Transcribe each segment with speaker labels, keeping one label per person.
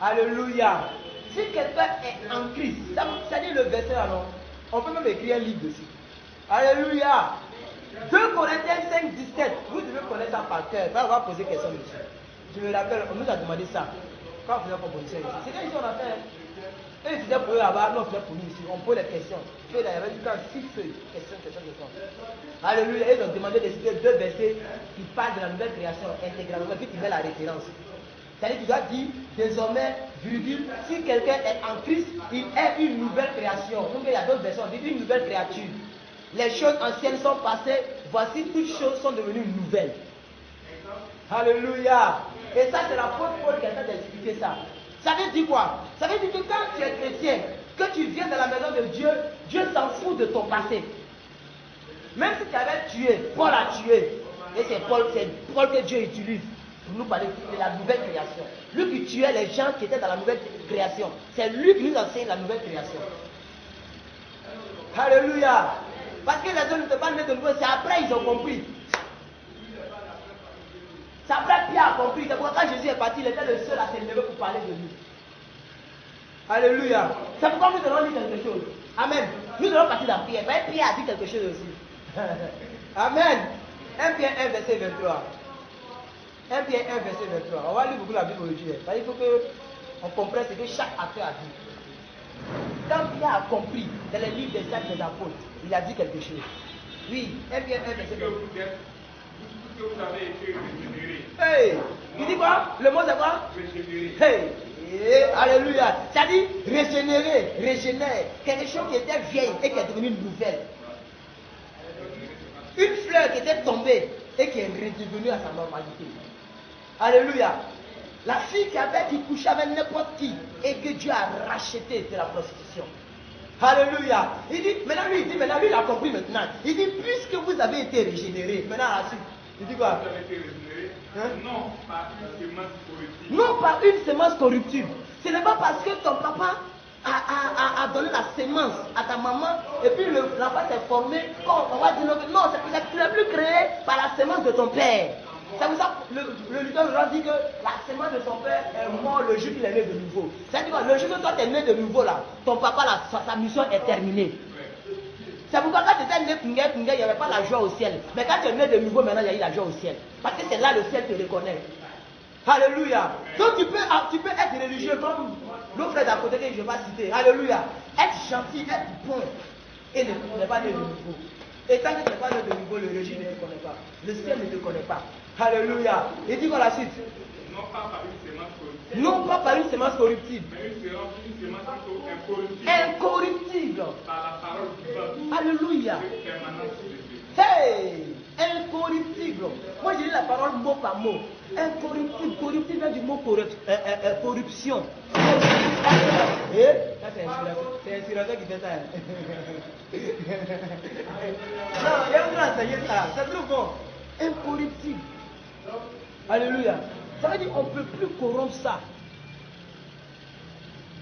Speaker 1: Alléluia. Si quelqu'un est en Christ, ça dit le verset là, non? On peut même écrire un livre dessus. Alléluia. 2 Corinthiens 5, 17. Vous devez connaître ça par cœur. On va poser question dessus. Je me rappelle, on nous a demandé ça. Quand on faisait la proposition ici. C'était ici on a fait. Et ils faisaient pour eux là-bas, nous on faisait pour nous ici. On pose les questions. Tu sais, il y avait du temps 6 feuilles. Question. Alléluia. Ils ont demandé de citer 2 versets qui parlent de la nouvelle création intégralement, puis qui met la référence. C'est-à-dire que tu dois dire désormais, virgule, si quelqu'un est en Christ, il est une nouvelle création. Donc il y a d'autres versions, on dit une nouvelle créature. Les choses anciennes sont passées, voici toutes choses sont devenues nouvelles. Alléluia. Et ça c'est la faute Paul qui a d'expliquer ça. Ça veut dire quoi? Ça veut dire que quand tu es chrétien, que tu viens dans la maison de Dieu, Dieu s'en fout de ton passé. Même si tu avais tué, Paul a tué. Et c'est Paul que Dieu utilise pour nous parler de la nouvelle création. Lui qui tuait les gens qui étaient dans la nouvelle création. C'est lui qui nous enseigne la nouvelle création. Alléluia. Parce que les hommes ne sont pas nés de nouveau, c'est après ils ont compris. C'est après Pierre a compris. C'est pourquoi quand Jésus est parti, il était le seul à se lever pour parler de lui. Alléluia. C'est pourquoi nous devons dire quelque chose. Amen. Nous devons partir dans Pierre. Mais Pierre a dit quelque chose aussi. Amen. 1 Pierre 1 verset 23. 1 Pierre 1 verset 23. On va lire beaucoup la Bible aujourd'hui. Il faut qu'on comprenne ce que chaque acteur a dit. Quand Pierre a compris dans les livres des actes des apôtres, il a dit quelque chose. Oui, 1 Pierre 1 verset 23.
Speaker 2: Que vous avez été régénérés.
Speaker 1: Hey, il dit quoi? Le mot c'est quoi?
Speaker 2: Régénérés.
Speaker 1: Hey, alléluia. Ça dit régénérer, régénère. Quelque chose qui était vieille et qui est devenu nouvelle. Une fleur qui était tombée et qui est redevenue à sa normalité. Alléluia. La fille qui couchait avec n'importe qui et que Dieu a racheté de la prostitution. Alléluia. Il dit, maintenant lui, il a compris maintenant. Il dit, puisque vous avez été régénérés, maintenant à la suite. Il dit quoi?
Speaker 2: Vous avez été régénérés, non par une semence corruptible.
Speaker 1: Non par une semence corruptible. Ce n'est pas parce que ton papa a donné la semence à ta maman et puis l'enfant s'est formé. On va dire non, tu n'es plus créé par la semence de ton père. C'est pour ça que le leader dit que la semence de son père est mort le jour qu'il est né de nouveau. C'est-à-dire que le jour que toi tu es né de nouveau là, ton papa là, sa mission est terminée. C'est pourquoi quand tu étais né Pingé, il n'y avait pas la joie au ciel. Mais quand tu es né de nouveau, maintenant il y a eu la joie au ciel. Parce que c'est là le ciel te reconnaît. Alléluia. Donc tu peux être religieux comme l'autre frère d'à côté que je ne vais pas citer. Alléluia. Être gentil, être bon et ne pas né de nouveau. Et tant que tu n'es pas né de nouveau, le régime ne te connaît pas. Le ciel ne te connaît pas. Alléluia. Et dis quoi la suite?
Speaker 2: Non pas par une semence corruptible.
Speaker 1: Non pas par une semence corruptible.
Speaker 2: Mais une semence plutôt incorruptible.
Speaker 1: Incorruptible.
Speaker 2: Par la parole vivante.
Speaker 1: Alléluia.
Speaker 2: Avec permanence de Dieu.
Speaker 1: Hey! Incorruptible. Moi j'ai dit la parole mot par mot. Incorruptible. Corruptible vient du mot corruption. Et ça c'est inspirateur qui fait ça. Non, il y a un enseigner ça. C'est trop bon. Incorruptible. Alléluia. Ça veut dire qu'on ne peut plus corrompre ça.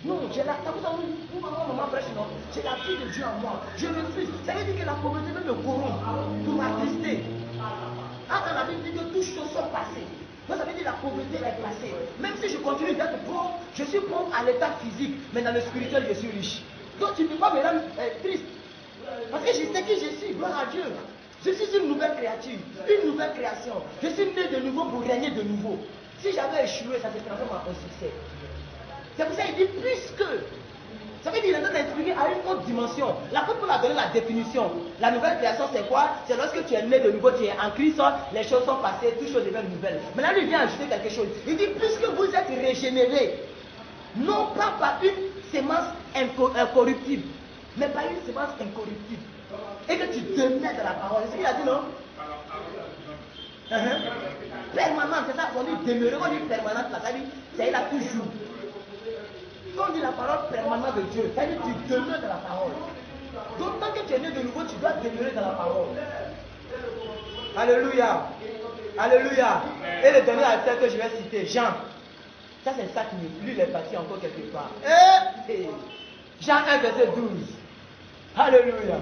Speaker 1: Non, j'ai la maman prêche, non. J'ai la fille de Dieu en moi. Je refuse. Ça veut dire que la pauvreté veut me corrompre pour m'attrister. Ah, dans la Bible dit que toutes choses sont passées. Donc ça veut dire que la pauvreté est passée. Même si je continue d'être pauvre, je suis pauvre à l'état physique, mais dans le spirituel, je suis riche. Donc tu ne peux pas me rendre triste. Parce que je sais qui je suis, gloire à Dieu. Je suis une nouvelle créature, une nouvelle création. Je suis né de nouveau pour régner de nouveau. Si j'avais échoué, ça se transforme en succès. C'est pour ça qu'il dit puisque. Ça veut dire qu'il est en train d'expliquer à une autre dimension. L'apôtre Paul a donné la définition. La nouvelle création, c'est quoi? C'est lorsque tu es né de nouveau, tu es en Christ, les choses sont passées, toutes choses deviennent nouvelles. Maintenant, lui vient ajouter quelque chose. Il dit puisque vous êtes régénérés, non pas par une semence incorruptible, mais par une semence incorruptible. Et que tu demeures dans la parole. C'est ce qu'il a dit, non? Permanente, c'est ça qu'on dit demeurer. On dit permanente, ça dit c'est là toujours. Quand on dit la parole permanente de Dieu, ça dit tu demeures dans la parole. Donc tant que tu es né de nouveau, tu dois demeurer dans la parole. Alléluia. Alléluia. Et le dernier acteur que je vais citer, Jean. Ça c'est ça qui me lui il est parti encore quelque part. Jean 1 verset 12. Alléluia.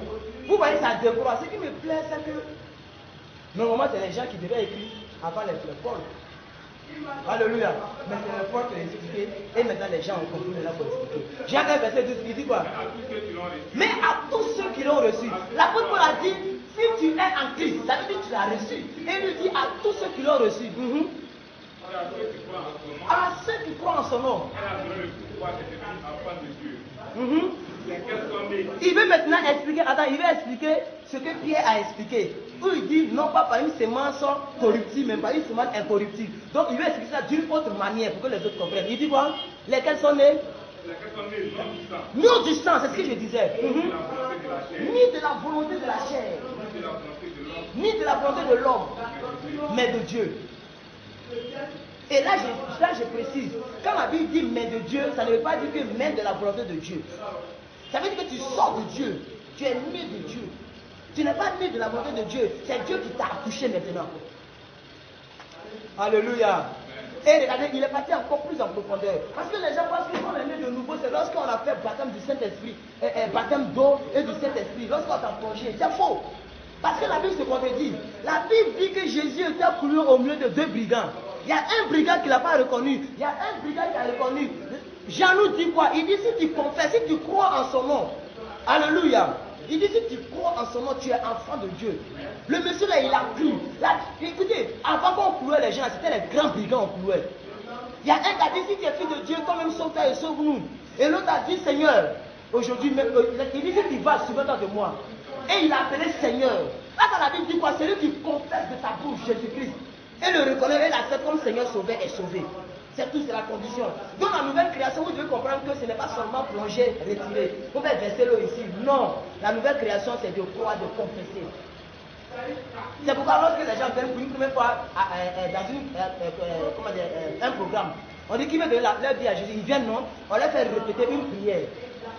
Speaker 1: Vous voyez ça décroît. Ce qui me plaît, c'est que Normalement, c'est les gens qui devaient écrire avant les Paul. Alléluia. Mais c'est le Paul qui a expliqué. Et maintenant, les gens ont compris là pour expliquer. Jean 1, verset 12, il dit quoi? Mais à tous ceux qui l'ont reçu. L'apôtre Paul a dit, si tu es en Christ, ça veut dire que tu l'as reçu. Et il lui dit à tous ceux qui l'ont reçu. À ceux qui croient en son nom. Il veut maintenant expliquer, il veut expliquer ce que Pierre a expliqué. Où il dit non pas par une semence corruptible, mais par une semence incorruptible. Donc il veut expliquer ça d'une autre manière pour que les autres comprennent. Il dit quoi? Lesquels sont nés? Non du sang, c'est ce que je disais. Ni de la volonté de la chair, ni de la volonté de l'homme, mais de Dieu. Et là je précise, quand la Bible dit main de Dieu, ça ne veut pas dire que main de la volonté de Dieu. Ça veut dire que tu sors de Dieu, tu es né de Dieu. Tu n'es pas né de la volonté de Dieu, c'est Dieu qui t'a accouché maintenant. Alléluia. Et regardez, il est parti encore plus en profondeur. Parce que les gens pensent qu'on est né de nouveau, c'est lorsqu'on a fait baptême du Saint-Esprit, baptême d'eau et du Saint-Esprit, lorsqu'on t'a plongé. C'est faux. Parce que la Bible se contredit. La Bible dit que Jésus était couru au milieu de deux brigands. Il y a un brigand qui ne l'a pas reconnu. Il y a un brigand qui a reconnu. Jean nous dit quoi? Il dit si tu confesses, si tu crois en son nom. Alléluia. Il dit si tu crois en son nom, tu es enfant de Dieu. Le monsieur là, il a cru. Là, écoutez, avant qu'on clouait les gens, c'était les grands brigands qu'on clouait. Il y a un qui a dit si tu es fils de Dieu, toi-même sauve-toi et sauve-nous. Et l'autre a dit Seigneur, aujourd'hui même, il dit si tu vas, souviens-toi de moi. Et il a appelé Seigneur. Là, dans la Bible dit quoi? C'est lui qui confesse de sa bouche Jésus-Christ. Et le reconnaît et l'accepte comme Seigneur sauveur et sauvé. C'est tout, c'est la condition. Dans la nouvelle création, vous devez comprendre que ce n'est pas seulement plonger, retirer. Vous pouvez verser l'eau ici. Non. La nouvelle création, c'est de croire, de confesser. C'est pourquoi lorsque les gens viennent pour une première fois dans un programme, on dit qu'ils veulent donner leur vie à Jésus. Ils viennent, non? On leur fait répéter une prière.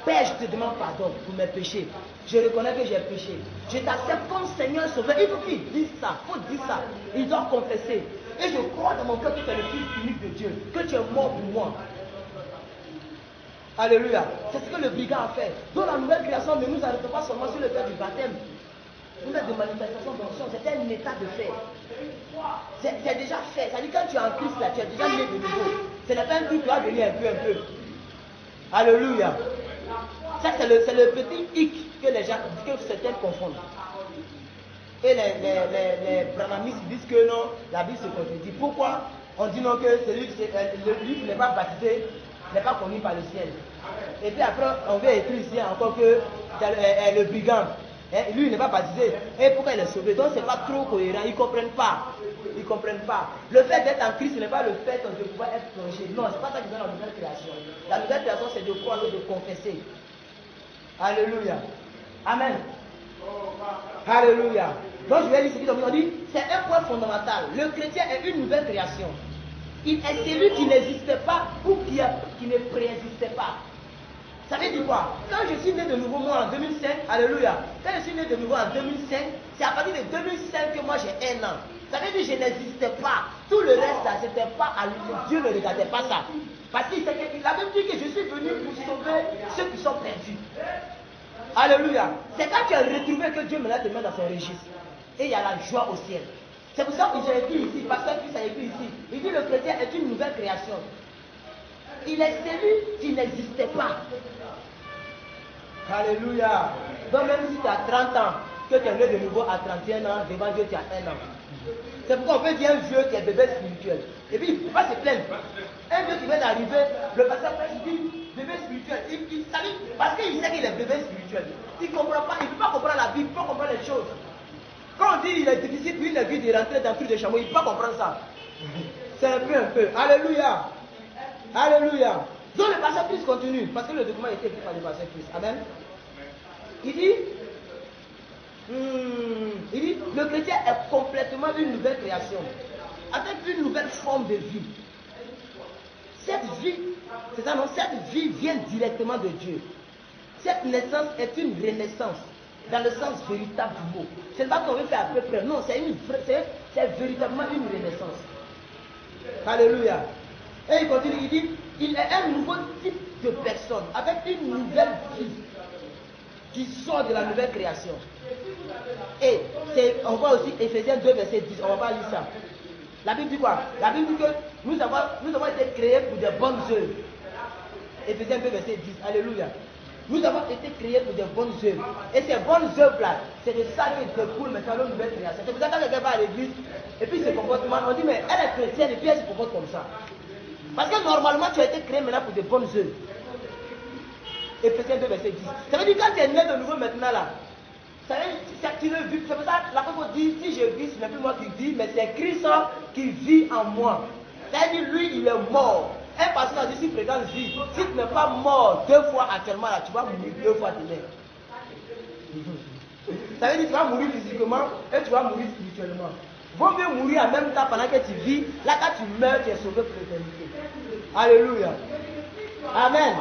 Speaker 1: Père, je te demande pardon pour mes péchés. Je reconnais que j'ai péché. Je t'accepte comme Seigneur sauveur. Il faut qu'ils disent ça. Il faut dire ça. Ils doivent confesser. Et je crois dans mon cœur que tu es le Fils unique de Dieu. Que tu es mort pour moi. Alléluia. C'est ce que le brigand a fait. Dans la nouvelle création, ne nous arrêtons pas seulement sur le fait du baptême. Une de manifestation d'onction, c'est un état de fait. C'est déjà fait. C'est-à-dire quand tu es en Christ, là, tu es déjà né de nouveau. Ce n'est pas un truc qui va venir un peu. Alléluia. Ça, c'est le petit hic que les gens, que certains confondent. Et les branhamistes disent que non, la Bible se contredit. Pourquoi on dit non que celui qui n'est pas baptisé n'est pas connu par le ciel? Et puis après, on veut écrire ici encore que le brigand, lui il n'est pas baptisé. Et pourquoi il est sauvé? Donc c'est pas trop cohérent, ils ne comprennent pas. Ils ne comprennent pas. Le fait d'être en Christ, ce n'est pas le fait de pouvoir être plongé. Non, c'est pas ça qui vient dans la nouvelle création. La nouvelle création, c'est de croire et de confesser. Alléluia. Amen. Alléluia. Donc je vais lire ce qu'il dit. C'est un point fondamental. Le chrétien est une nouvelle création. Il est celui qui n'existait pas ou qui ne préexistait pas. Ça veut dire quoi? Quand je suis né de nouveau moi en 2005, alléluia. Quand je suis né de nouveau en 2005, c'est à partir de 2005 que moi j'ai un an. Ça veut dire que je n'existais pas. Tout le reste là, c'était pas à lui. Dieu ne regardait pas ça. Parce qu'il a même dit que je suis venu pour sauver ceux qui sont perdus. Alléluia. C'est quand tu as retrouvé que Dieu maintenant te met dans son registre. Et il y a la joie au ciel. C'est pour ça que j'ai écrit ici, pasteur Christ a écrit ici. Il dit le chrétien est une nouvelle création. Il est celui qui n'existait pas. Alléluia. Donc même si tu as 30 ans, que tu es né de nouveau à 31 ans, devant Dieu tu as 1 an. C'est pourquoi on peut dire un vieux qui est bébé spirituel. Et puis il ne faut pas se plaindre. Un vieux qui vient d'arriver, le pasteur dit bébé spirituel. Il savait, parce qu'il sait qu'il est bébé spirituel. Il ne comprend pas, il ne peut pas comprendre la Bible, il ne peut pas comprendre les choses. Quand on dit qu'il est difficile pour une vie de rentrer dans le truc de chameau, il ne peut pas comprendre ça. C'est un peu. Alléluia. Alléluia. Donc le pasteur Christ continue, parce que le document a été écrit par le pasteur Christ. Amen. Il dit, le chrétien est complètement une nouvelle création, avec une nouvelle forme de vie. Cette vie, c'est ça non, cette vie vient directement de Dieu. Cette naissance est une renaissance, dans le sens véritable du mot. Ce n'est pas qu'on veut faire à peu près, non, c'est véritablement une renaissance. Alléluia. Et il continue, il dit, il est un nouveau type de personne, avec une nouvelle vie, qui sort de la nouvelle création. Et on voit aussi Ephésiens 2, verset 10. On va pas lire ça. La Bible dit quoi? La Bible dit que nous avons été créés pour des bonnes œuvres. Ephésiens 2, verset 10. Alléluia. Nous avons été créés pour des bonnes œuvres. Et ces bonnes œuvres-là, c'est de ça que découle maintenant la nouvelle création. C'est pour ça que quelqu'un va à l'église, et puis ce comportement, on dit, mais elle est chrétienne, et puis elle se comporte comme ça. Parce que normalement, tu as été créé maintenant pour des bonnes œuvres. Ephésiens 2, verset 10. Ça veut dire que quand tu es né de nouveau maintenant là, ça veut dire que tu le vis. C'est pour ça que la Bible dit, si je vis, ce n'est plus moi qui vis, mais c'est Christ qui vit en moi. C'est-à-dire, lui, il est mort. Un pasteur a dit, si présent vit, si tu n'es pas mort 2 fois actuellement, là, tu vas mourir 2 fois demain. Ça veut dire que tu vas mourir physiquement et tu vas mourir spirituellement. Vaut mieux mourir en même temps pendant que tu vis. Là, quand tu meurs, tu es sauvé pour l'éternité. Alléluia. Amen.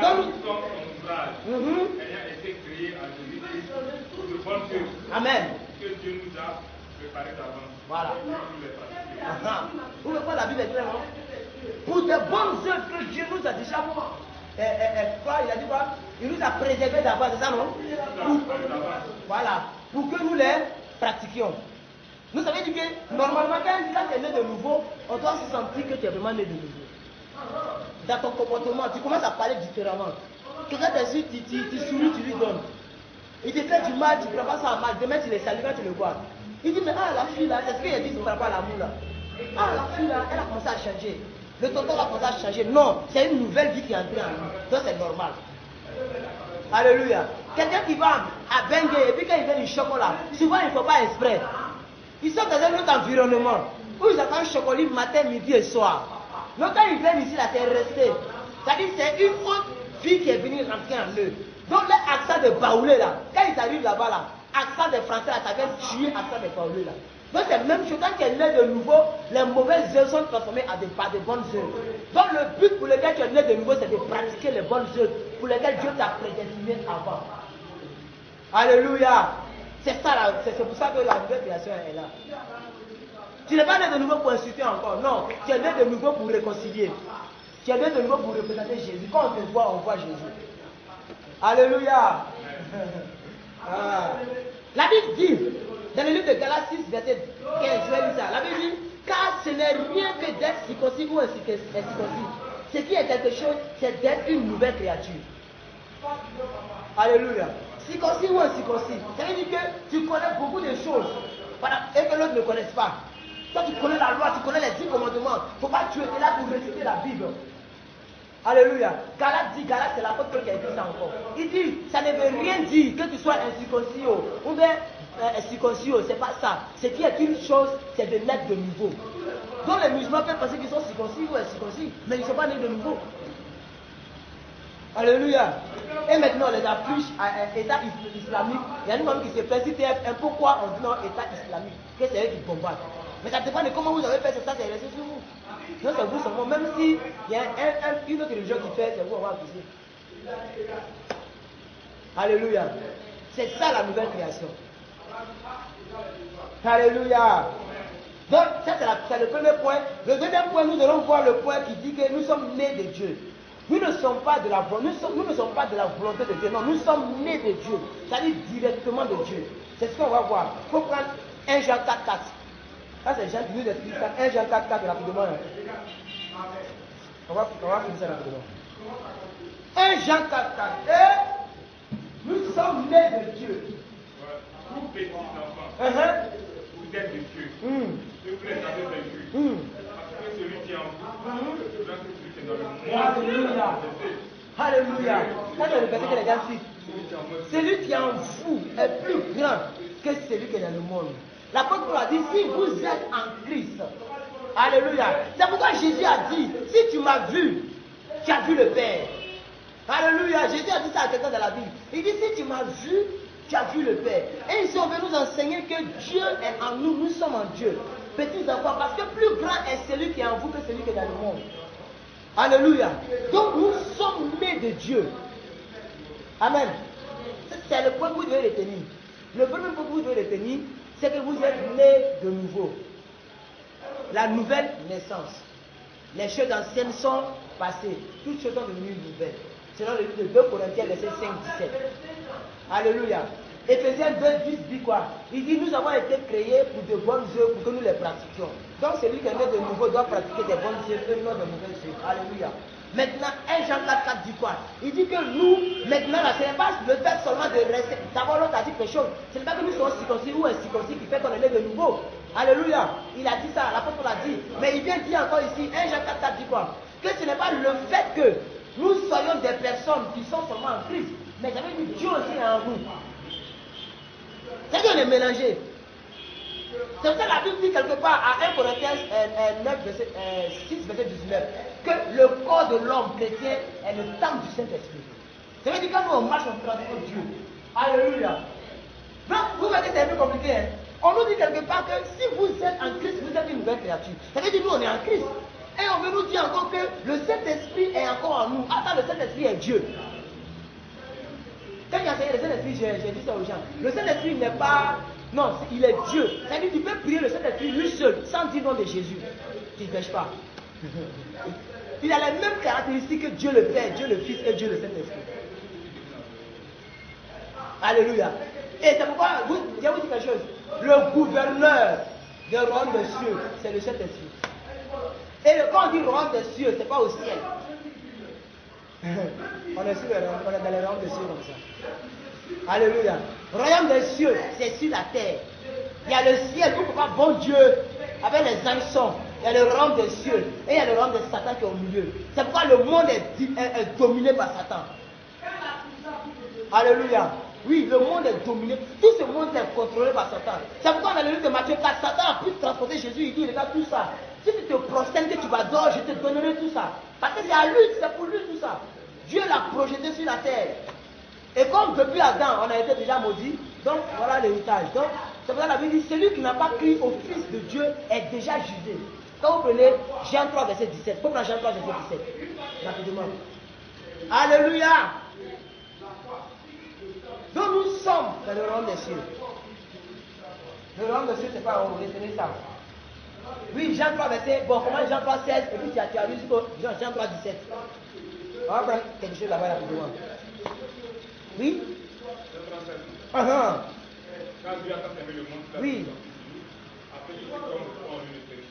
Speaker 2: Car nous sommes en ouvrage, ayant été créés en Jésus-Christ pour de bonnes choses.
Speaker 1: Amen.
Speaker 2: Que Dieu nous a préparées d'avance.
Speaker 1: Voilà.
Speaker 2: Pour les pratiquer.
Speaker 1: Vous voyez quoi la Bible est claire, non? Pour de bonnes œuvres que Dieu nous a déjà quoi, il a dit quoi? Il nous a préservés d'avance, c'est ça, non? Voilà. Pour que nous les pratiquions. Nous savons dire que normalement, quand tu es né de nouveau, on doit se sentir que tu es vraiment né de nouveau. Dans ton comportement, tu commences à parler différemment. Quelqu'un te dit, tu souris, tu lui donnes. Il te fait du mal, tu ne prends pas ça en mal. Demain, tu les salues quand tu le vois. Il dit, mais la fille là, c'est ce qu'il a dit, tu ne prends pas l'amour là. La fille là, elle a commencé à changer. Le tonton a commencé à changer. Non, c'est une nouvelle vie qui est entrée en nous. Donc c'est normal. Alléluia. Quelqu'un qui va à Bengue et puis quand il fait du chocolat, souvent il ne faut pas exprès. Ils sont dans un autre environnement où ils attendent chocolat matin, midi et soir. Donc quand ils viennent ici, là, c'est resté. C'est-à-dire c'est une autre vie qui est venue rentrer en eux. Donc l'accent de Baoulé là, quand ils arrivent là-bas là, accent des Français là, ça vient tuer l'accent de Baoulé là. Donc c'est la même chose, quand tu es né de nouveau, les mauvaises œuvres sont transformées par des bonnes œuvres. Donc le but pour lequel tu es né de nouveau, c'est de pratiquer les bonnes œuvres pour lesquelles Dieu t'a prédestiné avant. Alléluia. C'est ça là, c'est pour ça que la nouvelle création est là. Tu n'es pas né de nouveau pour insulter encore, non. Tu es né de nouveau pour réconcilier. Tu es né de nouveau pour représenter Jésus. Quand on te voit, on voit Jésus. Alléluia. La Bible dit, dans le livre de Galates 6, verset 15, je vais lire ça. La Bible dit, car ce n'est rien que d'être circoncis ou incirconcis. Ce qui est quelque chose, c'est d'être une nouvelle créature. Alléluia. Circoncis ou incirconcis. Ça veut dire que tu connais beaucoup de choses et que l'autre ne connaisse pas. Toi, tu connais la loi, tu connais les 10 commandements. Il ne faut pas tuer, tu es là pour réciter la Bible. Alléluia. Galates dit, Galates, c'est l'apôtre Paul qui a écrit ça encore. Il dit, ça ne veut rien dire que tu sois incirconcis ou bien circoncis, c'est pas ça. Ce qui est une chose, c'est de naître de nouveau. Donc les musulmans peuvent penser qu'ils sont circoncis ou incirconcis, mais ils ne sont pas nés de nouveau. Alléluia. Et maintenant, les affiches à État islamique, il y a une femme qui se plaît, si tu es un peu quoi, on dit non, État islamique, que c'est eux qui bombardent. Mais ça dépend de comment vous avez fait ça, c'est resté sur vous. Non, c'est vous seulement, même si il y a une autre religion qui fait, c'est vous, on va accuser. Alléluia. C'est ça la nouvelle création. Alléluia. Donc, ça c'est le premier point. Le deuxième point, nous allons voir le point qui dit que nous sommes nés de Dieu. Nous ne sommes pas de la volonté de Dieu. Non, nous sommes nés de Dieu. C'est-à-dire directement de Dieu. C'est ce qu'on va voir. Il faut prendre 1 Jean 4, 4. Ça, c'est Jean qui nous explique ça. 1 Jean 4, 4 rapidement. On va finir ça rapidement. 1 Jean 4, 4. Et nous sommes nés de Dieu.
Speaker 2: Vous petits enfants, vous êtes de Dieu. Et vous les avez vaincus. Parce que celui qui est en vous, c'est celui qui est dans le monde.
Speaker 1: Alléluia. Alléluia. Ça, c'est le verset que les gens citent. Celui qui est en vous est plus grand que celui qui est dans le monde. L'apôtre Paul a dit, si vous êtes en Christ, alléluia. C'est pourquoi Jésus a dit, si tu m'as vu, tu as vu le Père. Alléluia. Jésus a dit ça à quelqu'un dans la Bible. Il dit, si tu m'as vu, tu as vu le Père. Et ici, on veut nous enseigner que Dieu est en nous, nous sommes en Dieu. Petits enfants, parce que plus grand est celui qui est en vous que celui qui est dans le monde. Alléluia. Donc, nous sommes nés de Dieu. Amen. C'est le point que vous devez retenir. Le premier point que vous devez retenir, c'est que vous êtes nés de nouveau. La nouvelle naissance. Les choses anciennes sont passées. Toutes choses sont devenues nouvelles. Selon le livre de 2 Corinthiens, verset 5, 17. Alléluia. Éphésiens 2:10 dit quoi? Il dit, nous avons été créés pour de bonnes œuvres, pour que nous les pratiquions. Donc celui qui est né de nouveau doit pratiquer des bonnes œuvres et non de mauvaises œuvres. Alléluia. Maintenant, 1 Jean 4 dit quoi? Il dit que nous, maintenant, là, ce n'est pas le fait seulement de rester. D'abord, l'autre a dit quelque chose. Ce n'est pas que nous sommes circoncis ou incirconcis qui fait qu'on est né de nouveau. Alléluia. Il a dit ça, l'apôtre l'a dit. Mais il vient dire encore ici, 1 Jean 4 dit quoi? Que ce n'est pas le fait que nous soyons des personnes qui sont seulement en Christ, mais ça veut dire Dieu aussi est en nous. C'est qu'on est mélangé. C'est pour ça que la Bible dit quelque part à 1 Corinthiens 6, verset 19, que le corps de l'homme chrétien est le temple du Saint-Esprit. Ça veut dire que quand nous on marche, on transforme Dieu. Alléluia. Donc, vous voyez, c'est un peu compliqué. Hein? On nous dit quelque part que si vous êtes en Christ, vous êtes une nouvelle créature. Ça veut dire que nous, on est en Christ. Et on veut nous dire encore que le Saint-Esprit est encore en nous. Attends, le Saint-Esprit est Dieu. Quand il y a le Saint-Esprit, j'ai dit ça aux gens. Le Saint-Esprit n'est pas... Non, il est Dieu. C'est-à-dire que tu peux prier le Saint-Esprit lui seul, sans dire le nom de Jésus. Tu ne pêches pas. Il a les mêmes caractéristiques que Dieu le Père, Dieu le Fils et Dieu le Saint-Esprit. Alléluia. Et c'est pourquoi, je vais vous dire quelque chose. Le gouverneur des royaumes des cieux, c'est le Saint-Esprit. Et quand on dit royaume des cieux, ce n'est pas au ciel. On est dans les royaumes des cieux comme ça. Alléluia. Royaume des cieux, c'est sur la terre. Il y a le ciel, où pas bon Dieu, avec les anges sont. Il y a le royaume des cieux et il y a le royaume de Satan qui est au milieu. C'est pourquoi le monde est dominé par Satan. Alléluia. Oui, le monde est dominé. Tout ce monde est contrôlé par Satan. C'est pourquoi dans le livre de Matthieu 4, Satan a pu transporter Jésus. Il dit, regarde tout ça. Si tu te prosternes, que tu vas dehors, je te donnerai tout ça. Parce que c'est à lui, c'est pour lui tout ça. Dieu l'a projeté sur la terre. Et comme depuis Adam, on a été déjà maudit, donc voilà l'héritage. Donc, c'est pour ça que la Bible dit, celui qui n'a pas cru au Fils de Dieu est déjà jugé. Quand vous prenez Jean 3, verset 17, pour prendre Jean 3, verset 17, rapidement. Alléluia. Donc nous sommes dans le royaume des cieux. Le royaume des cieux, c'est pas on retenez ça. Oui, Jean 3, verset, bon, comment Jean 3, 16, et puis tu as lu jusqu'au Jean 3, 17. On va prendre quelque chose là-bas rapidement. Oui?
Speaker 2: Quand Dieu a tant aimé le monde,
Speaker 1: oui.
Speaker 2: après tout, comme on le fait,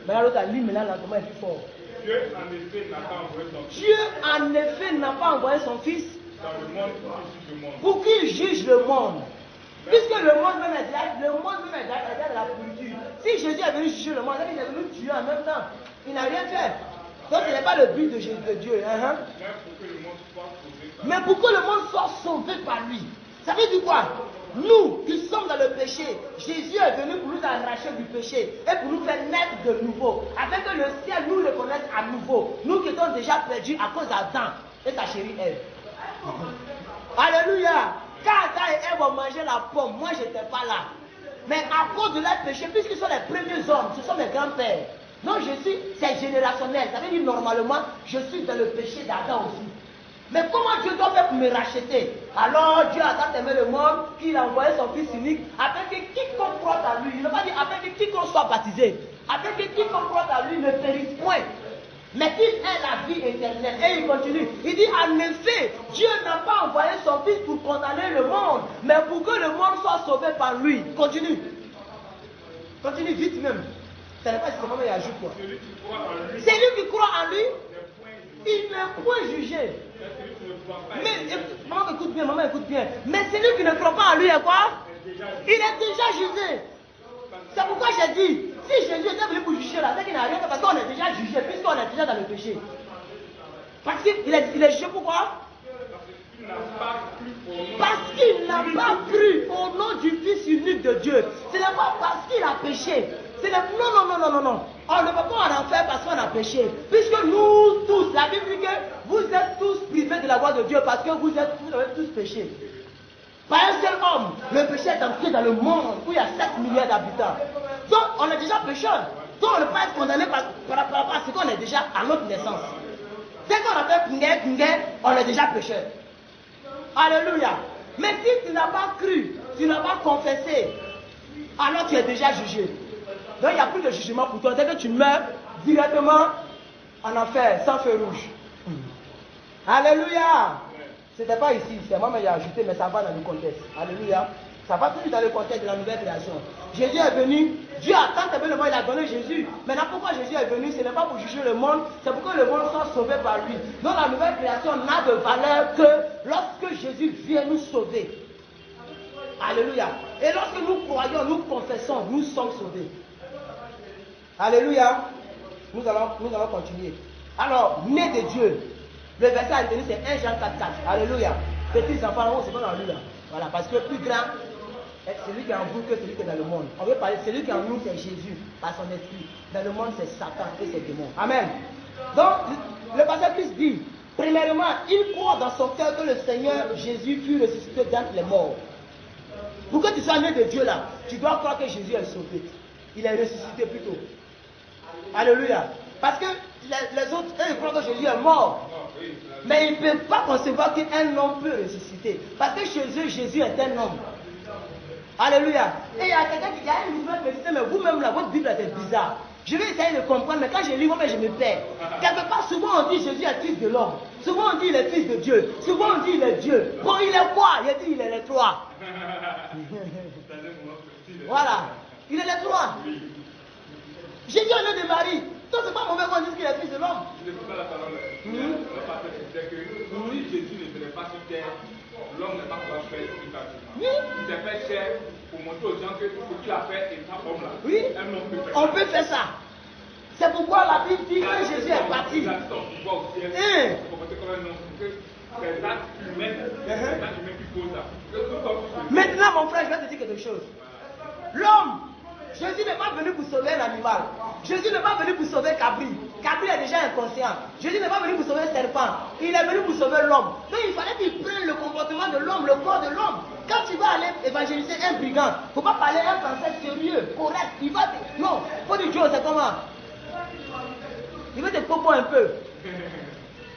Speaker 1: mais là, l'autre a lu, mais là, comment est plus fort?
Speaker 2: Dieu, en effet, n'a pas envoyé son fils.
Speaker 1: Dieu, en effet, n'a pas envoyé son fils
Speaker 2: dans le monde
Speaker 1: pour qu'il juge le monde. Puisque le monde même est déjà dans la pourriture. Si Jésus est venu juger le monde, il est venu tuer en même temps. Il n'a rien fait. Donc ce n'est pas le but de Dieu. Mais pour que le monde soit sauvé par lui. Ça veut dire quoi? Nous qui sommes dans le péché, Jésus est venu pour nous arracher du péché et pour nous faire naître de nouveau. Afin que le ciel nous reconnaisse à nouveau. Nous qui étions déjà perdus à cause d'Adam et sa chérie Ève. Alléluia. Quand Adam et Ève ont mangé la pomme, moi je n'étais pas là. Mais à cause de leur péché, puisqu'ils sont les premiers hommes, ce sont mes grands-pères. Donc c'est générationnel. Ça veut dire normalement, je suis dans le péché d'Adam aussi. Mais comment Dieu doit faire pour me racheter? Alors Dieu a tant aimé le monde qu'il a envoyé son Fils unique afin que quiconque croit à lui, il ne va pas dire afin que quiconque soit baptisé, afin que quiconque croit à lui ne périsse point, mais qu'il ait la vie éternelle. Et il continue. Il dit en effet, Dieu n'a pas envoyé son Fils pour condamner le monde, mais pour que le monde soit sauvé par lui. Continue. Continue vite même. Ça n'est pas si comment il ajoute quoi. C'est lui qui croit en lui. Il n'est point jugé. Mais maman écoute bien. Mais celui qui ne croit pas en lui est quoi? Il est déjà jugé. C'est pourquoi j'ai dit, si Jésus était venu pour juger là, c'est qu'il n'a rien fait parce qu'on est déjà jugé, puisqu'on est déjà dans le péché. Parce qu'il est jugé pourquoi? Parce qu'il n'a pas cru au nom du Fils unique de Dieu. Ce n'est pas parce qu'il a péché. Non. On ne peut pas en enfer parce qu'on a péché. Puisque nous tous, la Bible dit que vous êtes tous privés de la voix de Dieu parce que vous avez tous péché. Par un seul homme, le péché est entré dans le monde où il y a 7 milliards d'habitants. Donc on est déjà pécheur. Donc on ne peut pas être condamné par rapport à ce qu'on est déjà à notre naissance. Dès qu'on a fait pingé, on est déjà pécheur. Alléluia. Mais si tu n'as pas cru, tu n'as pas confessé, alors tu es déjà jugé. Donc il n'y a plus de jugement pour toi. Dès que tu meurs directement en enfer, sans feu rouge. Alléluia. Ce n'était pas ici, c'est moi-même qui ai ajouté, mais ça va dans le contexte. Alléluia. Ça va toujours dans le contexte de la nouvelle création. Jésus est venu, Dieu a tant aimé le monde, il a donné Jésus. Maintenant, pourquoi Jésus est venu? Ce n'est pas pour juger le monde, c'est pour que le monde soit sauvé par lui. Donc la nouvelle création n'a de valeur que lorsque Jésus vient nous sauver. Alléluia. Et lorsque nous croyons, nous confessons, nous sommes sauvés. Alléluia. Nous allons continuer. Alors, né de Dieu. Le verset à retenir, c'est 1 Jean 4,4. Alléluia. Petits enfants, c'est pas dans lui là. Voilà, parce que plus grand, c'est celui qui est en vous que celui qui est dans le monde. On veut parler, celui qui est en nous, c'est Jésus, par son esprit. Dans le monde, c'est Satan et ses démons. Amen. Donc, le pasteur Christ dit, premièrement, il croit dans son cœur que le Seigneur Jésus fut ressuscité d'entre les morts. Pour que tu sois né de Dieu là, tu dois croire que Jésus est sauvé. Il est ressuscité plutôt. Alléluia. Parce que les autres, eux, ils croient que Jésus est mort. Mais ils ne peuvent pas concevoir qu'un homme peut ressusciter. Parce que chez eux, Jésus est un homme. Alléluia. Et il y a quelqu'un qui dit, ah, me dit, mais vous-même là, votre Bible est bizarre. Je vais essayer de comprendre, mais quand je lis, moi-même, je me perds. Quelque part, souvent on dit Jésus est fils de l'homme. Souvent on dit il est fils de Dieu. Souvent on dit il est Dieu. Bon, il est quoi? Il dit il est les trois. Voilà. Il est les trois. Jésus est né de Marie. Donc c'est pas mauvais qu'on dise qu'il est fils de l'homme.
Speaker 2: Je ne sais pas la parole. Le pasteur disait que si Jésus ne venait pas sur terre, l'homme n'est pas capable de faire ce qu'il a fait.
Speaker 1: Oui.
Speaker 2: Il s'est fait chair pour montrer aux gens que ce qu'il a fait est un homme là.
Speaker 1: Oui.
Speaker 2: Un homme peut faire
Speaker 1: on peut faire ça. C'est pourquoi la Bible dit que Jésus est parti.
Speaker 2: Il a son pouvoir au ciel. Il faut porter comme un homme. C'est l'acte humain. C'est l'acte humain qui pose ça.
Speaker 1: Maintenant, mon frère, je vais te dire quelque chose. L'homme, Jésus n'est pas venu pour sauver l'animal. Jésus n'est pas venu pour sauver Cabri. Cabri est déjà inconscient. Jésus n'est pas venu pour sauver le serpent. Il est venu pour sauver l'homme. Donc il fallait qu'il prenne le comportement de l'homme, le corps de l'homme. Quand tu vas aller évangéliser un brigand, il ne faut pas parler un français sérieux, correct. Il va te... Non, il faut dire Dieu, c'est comment? Il veut te popo un peu.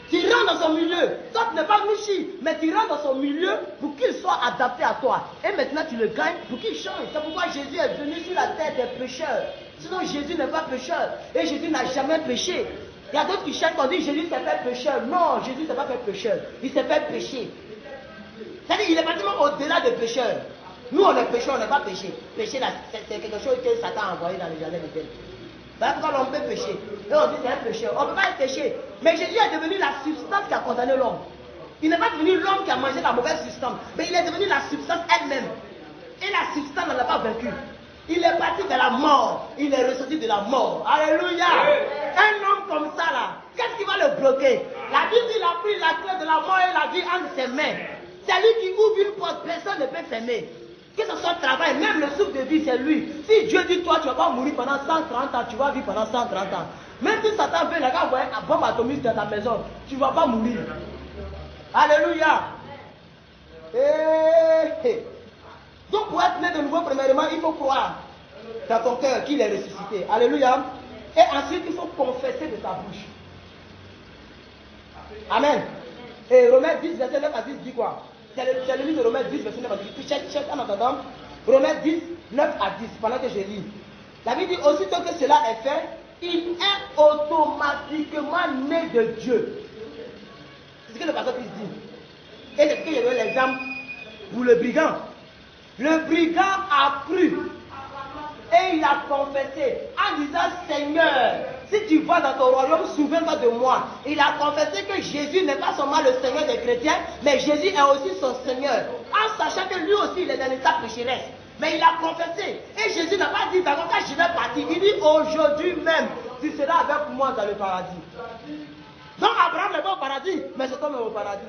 Speaker 1: Tu rentres dans son milieu. Toi, tu n'es pas Michi, mais tu rentres dans son milieu pour qu'il soit adapté à toi. Et maintenant, tu le gagnes pour qu'il change. C'est pourquoi Jésus est venu sur la terre des pécheurs. Sinon, Jésus n'est pas pécheur. Et Jésus n'a jamais péché. Il y a d'autres qui chantent, on dit Jésus s'est fait pécheur. Non, Jésus ne s'est pas fait pécheur. Il s'est fait péché. C'est-à-dire qu'il est pratiquement au-delà des pécheurs. Nous, on est pécheurs, on n'est pas péché. Péché, c'est quelque chose que Satan a envoyé dans le jardin d'Éden. Voilà pourquoi l'homme peut pécher. Et on dit c'est un pécheur. On ne peut pas être péché. Mais Jésus est devenu la substance qui a condamné l'homme. Il n'est pas devenu l'homme qui a mangé la mauvaise substance. Mais il est devenu la substance elle-même. Et la substance ne l'a pas vaincu. Il est parti de la mort. Il est ressorti de la mort. Alléluia. Un homme comme ça là, qu'est-ce qui va le bloquer? La Bible dit qu'il a pris la clé de la mort et la vie entre ses mains. C'est lui qui ouvre une porte, personne ne peut fermer. Que ce soit travail, même le souffle de vie, c'est lui. Si Dieu dit toi, tu ne vas pas mourir pendant 130 ans, tu vas vivre pendant 130 ans. Même si Satan veut, la gars, envoyer une bombe atomique dans ta maison, tu ne vas pas mourir. Alléluia. Donc pour être né de nouveau, premièrement, il faut croire dans ton cœur qu'il est ressuscité. Alléluia. Et ensuite, il faut confesser de ta bouche. Amen. Et Romains 10, verset 9 à 10 dit quoi? C'est le livre de Romains 10, verset 9 à 10. Check en attendant. Romains 10, 9 à 10, pendant que je lis. La Bible dit, aussitôt que cela est fait, il est automatiquement né de Dieu. C'est ce que le pasteur Christ dit. Et c'est ce que j'ai donné l'exemple pour le brigand. Le brigand a cru. Et il a confessé en disant, Seigneur, si tu vas dans ton royaume, souviens-toi de moi. Il a confessé que Jésus n'est pas seulement le Seigneur des chrétiens, mais Jésus est aussi son Seigneur. En sachant que lui aussi, il est dans l'état pécheresse. Mais il a confessé. Et Jésus n'a pas dit, d'accord, quand je vais partir, il dit, aujourd'hui même, tu seras avec moi dans le paradis. Donc Abraham n'est pas au paradis, mais cet homme est au paradis.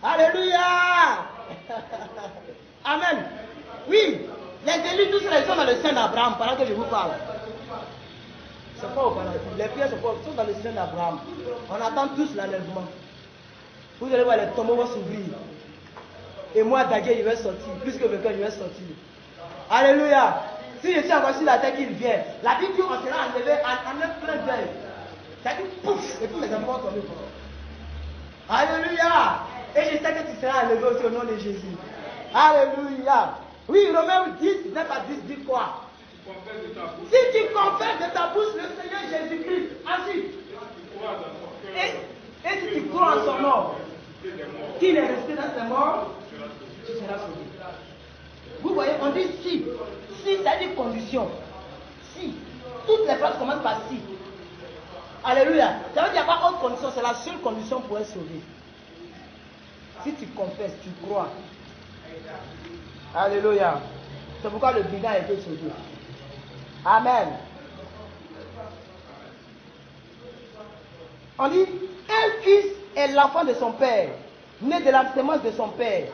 Speaker 1: Alléluia. Amen. Oui, les élus, tous les sont dans le sein d'Abraham, pendant que je vous parle. C'est pas au paradis. Les pierres sont dans le sein d'Abraham. On attend tous l'enlèvement. Vous allez voir, les tombeaux vont s'ouvrir. Et moi, Daguet, je vais sortir. Plus que quelqu'un, je vais sortir. Alléluia. Si je suis encore sur la terre qu'il vient, la Bible dit on sera enlevé en un plein d'œil. Ça dit pouf, et tous les enfants vont tomber. Alléluia. Et je sais que tu seras enlevé aussi au nom de Jésus. Alléluia. Oui, Romains 10, 9 à 10 dit quoi? Si tu confesses de ta bouche le Seigneur Jésus-Christ, ensuite, Et si tu crois en son nom, qu'il est resté dans ses morts, tu seras sauvé. Vous voyez, on dit si. Si, ça dit condition. Si. Toutes les phrases commencent par si. Alléluia. Ça veut dire qu'il n'y a pas autre condition. C'est la seule condition pour être sauvé. Si tu confesses, tu crois. Alléluia. C'est pourquoi le brigand a été sauvé. Amen. On dit, un fils est l'enfant de son père, né de la sémence de son père.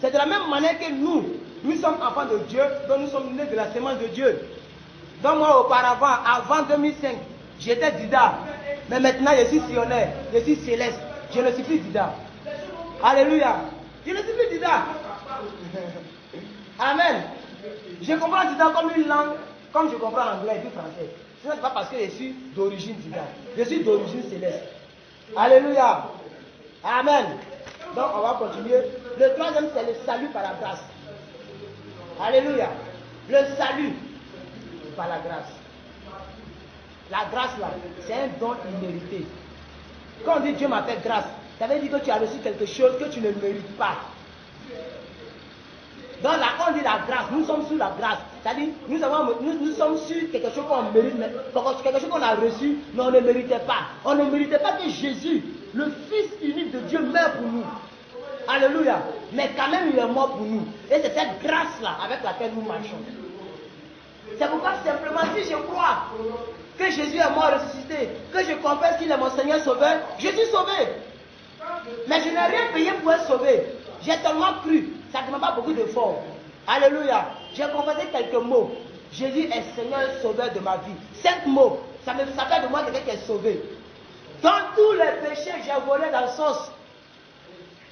Speaker 1: C'est de la même manière que nous sommes enfants de Dieu, donc nous sommes nés de la sémence de Dieu. Donc moi auparavant, avant 2005, j'étais Dida. Mais maintenant je suis sillonnaire, je suis céleste. Je ne suis plus Dida. Alléluia. Je ne suis plus Dida. Amen. Je comprends Dida comme une langue, comme je comprends l'anglais et tout français. Ce n'est pas parce que je suis d'origine Dida. Je suis d'origine céleste. Alléluia. Amen. Donc on va continuer. Le troisième, c'est le salut par la grâce. Alléluia. Le salut par la grâce. La grâce là, c'est un don immérité. Quand on dit Dieu m'a fait grâce, ça veut dire que tu as reçu quelque chose que tu ne mérites pas. Donc là, quand on dit la grâce, nous sommes sous la grâce. C'est-à-dire, nous sommes sur quelque chose qu'on mérite, quelque chose qu'on a reçu, mais on ne méritait pas. On ne méritait pas que Jésus, le Fils unique de Dieu, meure pour nous. Alléluia. Mais quand même, il est mort pour nous. Et c'est cette grâce-là avec laquelle nous marchons. C'est pourquoi simplement, si je crois que Jésus est mort ressuscité, que je confesse qu'il est mon Seigneur sauveur, je suis sauvé. Mais je n'ai rien payé pour être sauvé. J'ai tellement cru. Ça ne demande pas beaucoup d'efforts. Alléluia. J'ai confessé quelques mots. Jésus est Seigneur sauveur de ma vie. 5 mots. Ça fait de moi quelqu'un qui est sauvé. Dans tous les péchés, j'ai volé dans le sauce.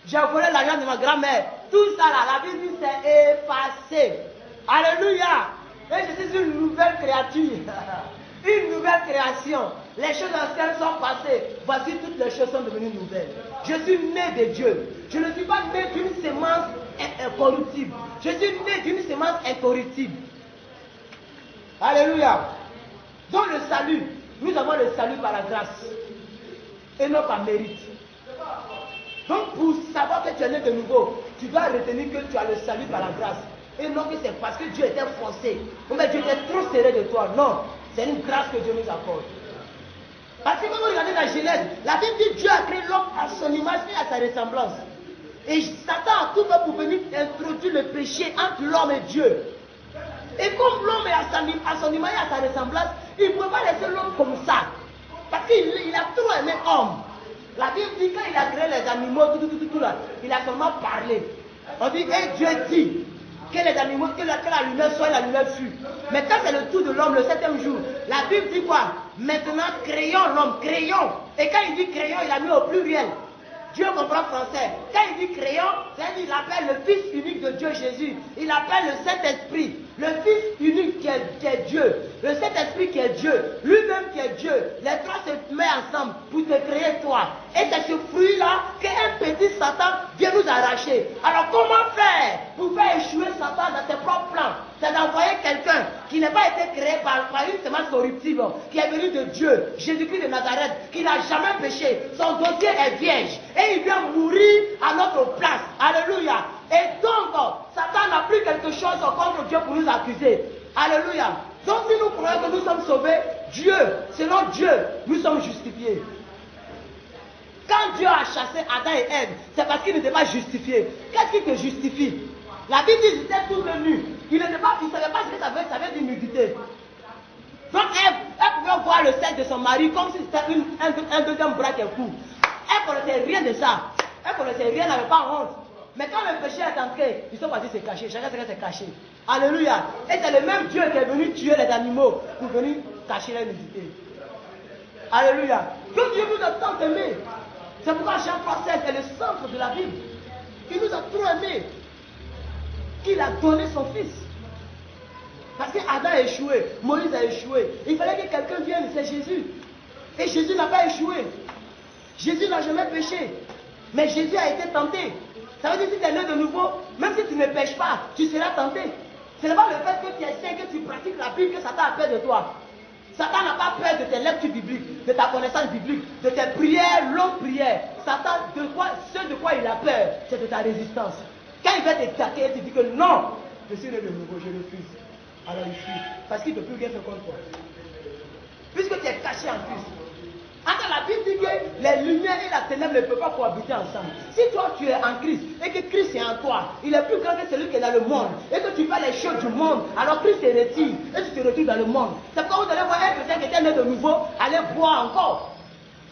Speaker 1: J'ai volé l'argent de ma grand-mère. Tout ça là, la Bible dit c'est effacé. Alléluia. Et je suis une nouvelle créature. Une nouvelle création. Les choses anciennes sont passées. Voici toutes les choses sont devenues nouvelles. Je suis né de Dieu. Je ne suis pas né d'une sémence incorruptible. Je suis né d'une sémence incorruptible. Alléluia. Dans le salut, nous avons le salut par la grâce. Et non par mérite. Donc pour savoir que tu es né de nouveau, tu dois retenir que tu as le salut par la grâce. Et non que c'est parce que Dieu était forcé. Ou bien Dieu était trop serré de toi. Non. C'est une grâce que Dieu nous accorde. Parce que quand vous regardez la Genèse, la Bible dit que Dieu a créé l'homme à son image et à sa ressemblance. Et Satan a tout fait pour venir introduire le péché entre l'homme et Dieu. Et comme l'homme est à son image et à sa ressemblance, il ne pouvait pas laisser l'homme comme ça. Parce qu'il a trop aimé l'homme. La Bible dit quand il a créé les animaux, tout là, il a seulement parlé. On dit, et Dieu dit que les animaux, que la lumière soit, la lumière fut. Mais quand c'est le tour de l'homme, le 7e jour, la Bible dit quoi? Maintenant, créons l'homme, créons. Et quand il dit créons, il a mis au pluriel. Dieu comprend français. Quand il dit créons, c'est-à-dire qu'il appelle le Fils unique de Dieu Jésus. Il appelle le Saint-Esprit. Le Fils unique qui est Dieu. Le Saint-Esprit qui est Dieu. Lui-même qui est Dieu. Les trois se mettent ensemble pour te créer toi. Et c'est ce fruit-là qu'un petit Satan vient nous arracher. Alors comment faire pour faire échouer Satan dans ses propres plans? C'est d'envoyer quelqu'un qui n'a pas été créé par une semence corruptible, qui est venu de Dieu, Jésus-Christ de Nazareth, qui n'a jamais péché. Son dossier est vierge. Et il vient mourir à notre place. Alléluia. Et donc, Satan n'a plus quelque chose contre Dieu pour nous accuser. Alléluia. Donc si nous croyons que nous sommes sauvés, Dieu, selon Dieu, nous sommes justifiés. Quand Dieu a chassé Adam et Ève, c'est parce qu'ils n'étaient pas justifiés. Qu'est-ce qui te justifie? La Bible dit qu'ils étaient tous nus. Ils ne savaient pas ce que ça veut dire nudité. Donc Ève pouvait voir le sexe de son mari comme si c'était un deuxième bras qui est court. Elle ne connaissait rien de ça. Elle ne connaissait rien, elle n'avait pas honte. Mais quand le péché est entré, ils sont partis se cacher. Chacun s'est caché. Alléluia. Et c'est le même Dieu qui est venu tuer les animaux pour venir cacher la nudité. Alléluia. Que Dieu nous a tant aimés. C'est pourquoi Jean 3,16 est le centre de la Bible. Il nous a trop aimés. Qu'il a donné son fils. Parce qu'Adam a échoué, Moïse a échoué. Il fallait que quelqu'un vienne, c'est Jésus. Et Jésus n'a pas échoué. Jésus n'a jamais péché. Mais Jésus a été tenté. Ça veut dire que si tu es né de nouveau, même si tu ne pêches pas, tu seras tenté. Ce n'est pas le fait que tu essaies, que tu pratiques la Bible, que Satan a peur de toi. Satan n'a pas peur de tes lectures bibliques, de ta connaissance biblique, de tes prières, longues prières. Satan, ce de quoi il a peur, c'est de ta résistance. Quand il va t'attaquer, il te dit que non, je suis né de nouveau, je refuse. Alors il fuit, parce qu'il ne peut plus rien faire contre toi. Puisque tu es caché en Christ. Attends, la Bible dit que les lumières et la ténèbre ne peuvent pas cohabiter ensemble. Si toi tu es en Christ et que Christ est en toi, il est plus grand que celui qui est dans le monde, et que tu fais les choses du monde, alors Christ te retire et tu te retrouves dans le monde. C'est pourquoi vous allez voir un chrétien qui était né de nouveau aller boire encore.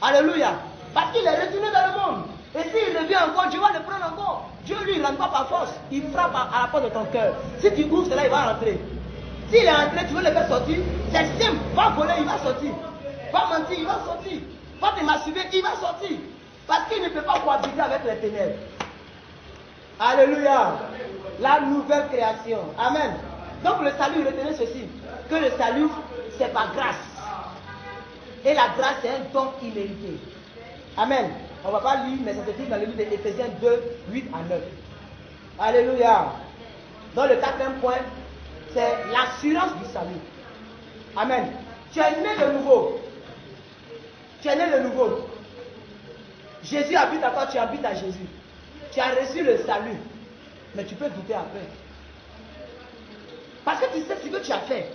Speaker 1: Alléluia. Parce qu'il est retourné dans le monde. Et s'il revient encore, Dieu va le prendre encore. Dieu lui ne rentre pas par force. Il frappe à la porte de ton cœur. Si tu ouvres cela, il va rentrer. S'il est entré, tu veux le faire sortir, c'est simple. Va voler, il va sortir. Va mentir, il va sortir. Va te masturber, il va sortir. Parce qu'il ne peut pas cohabiter avec les ténèbres. Alléluia. La nouvelle création. Amen. Donc le salut, retenez ceci. Que le salut, c'est par grâce. Et la grâce, c'est un don immérité. Amen. On ne va pas lire, mais c'est écrit dans le livre d'Éphésiens 2, 8 à 9. Alléluia. Donc le quatrième point, c'est l'assurance du salut. Amen. Tu es né de nouveau. Tu es né de nouveau. Jésus habite à toi, tu habites à Jésus. Tu as reçu le salut. Mais tu peux douter après. Parce que tu sais ce que tu as fait.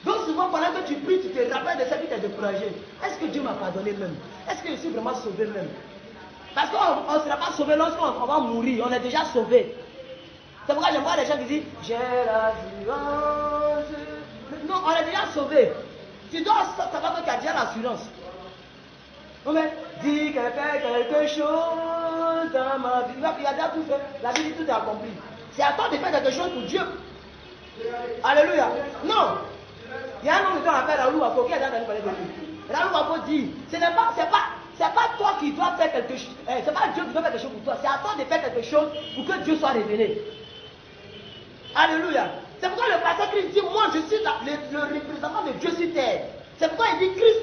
Speaker 1: Donc souvent pendant que tu pries, tu te rappelles de ça qui t'a découragé. Est-ce que Dieu m'a pardonné même? Est-ce que je suis vraiment sauvé même? Parce qu'on ne sera pas sauvé lorsqu'on va mourir. On est déjà sauvé. C'est pourquoi j'aime voir les gens qui disent j'ai l'assurance. Non, on est déjà sauvé. Tu dois savoir que tu as déjà l'assurance. Mais dis qu'elle fait quelque chose dans ma vie. Il a déjà tout fait. La vie dit tout est accompli. C'est à toi de faire quelque chose pour Dieu. Alléluia. Non. Il y a un homme qu'on appelle Raoul Wako qui a déjà parlé de lui. Raoul Wako dit, c'est pas toi qui dois faire quelque chose. C'est pas Dieu qui doit faire quelque chose pour toi. C'est à toi de faire quelque chose pour que Dieu soit révélé. Alléluia. C'est pourquoi le pasteur Christ dit, moi je suis le représentant de Dieu sur terre. C'est pourquoi il dit Christ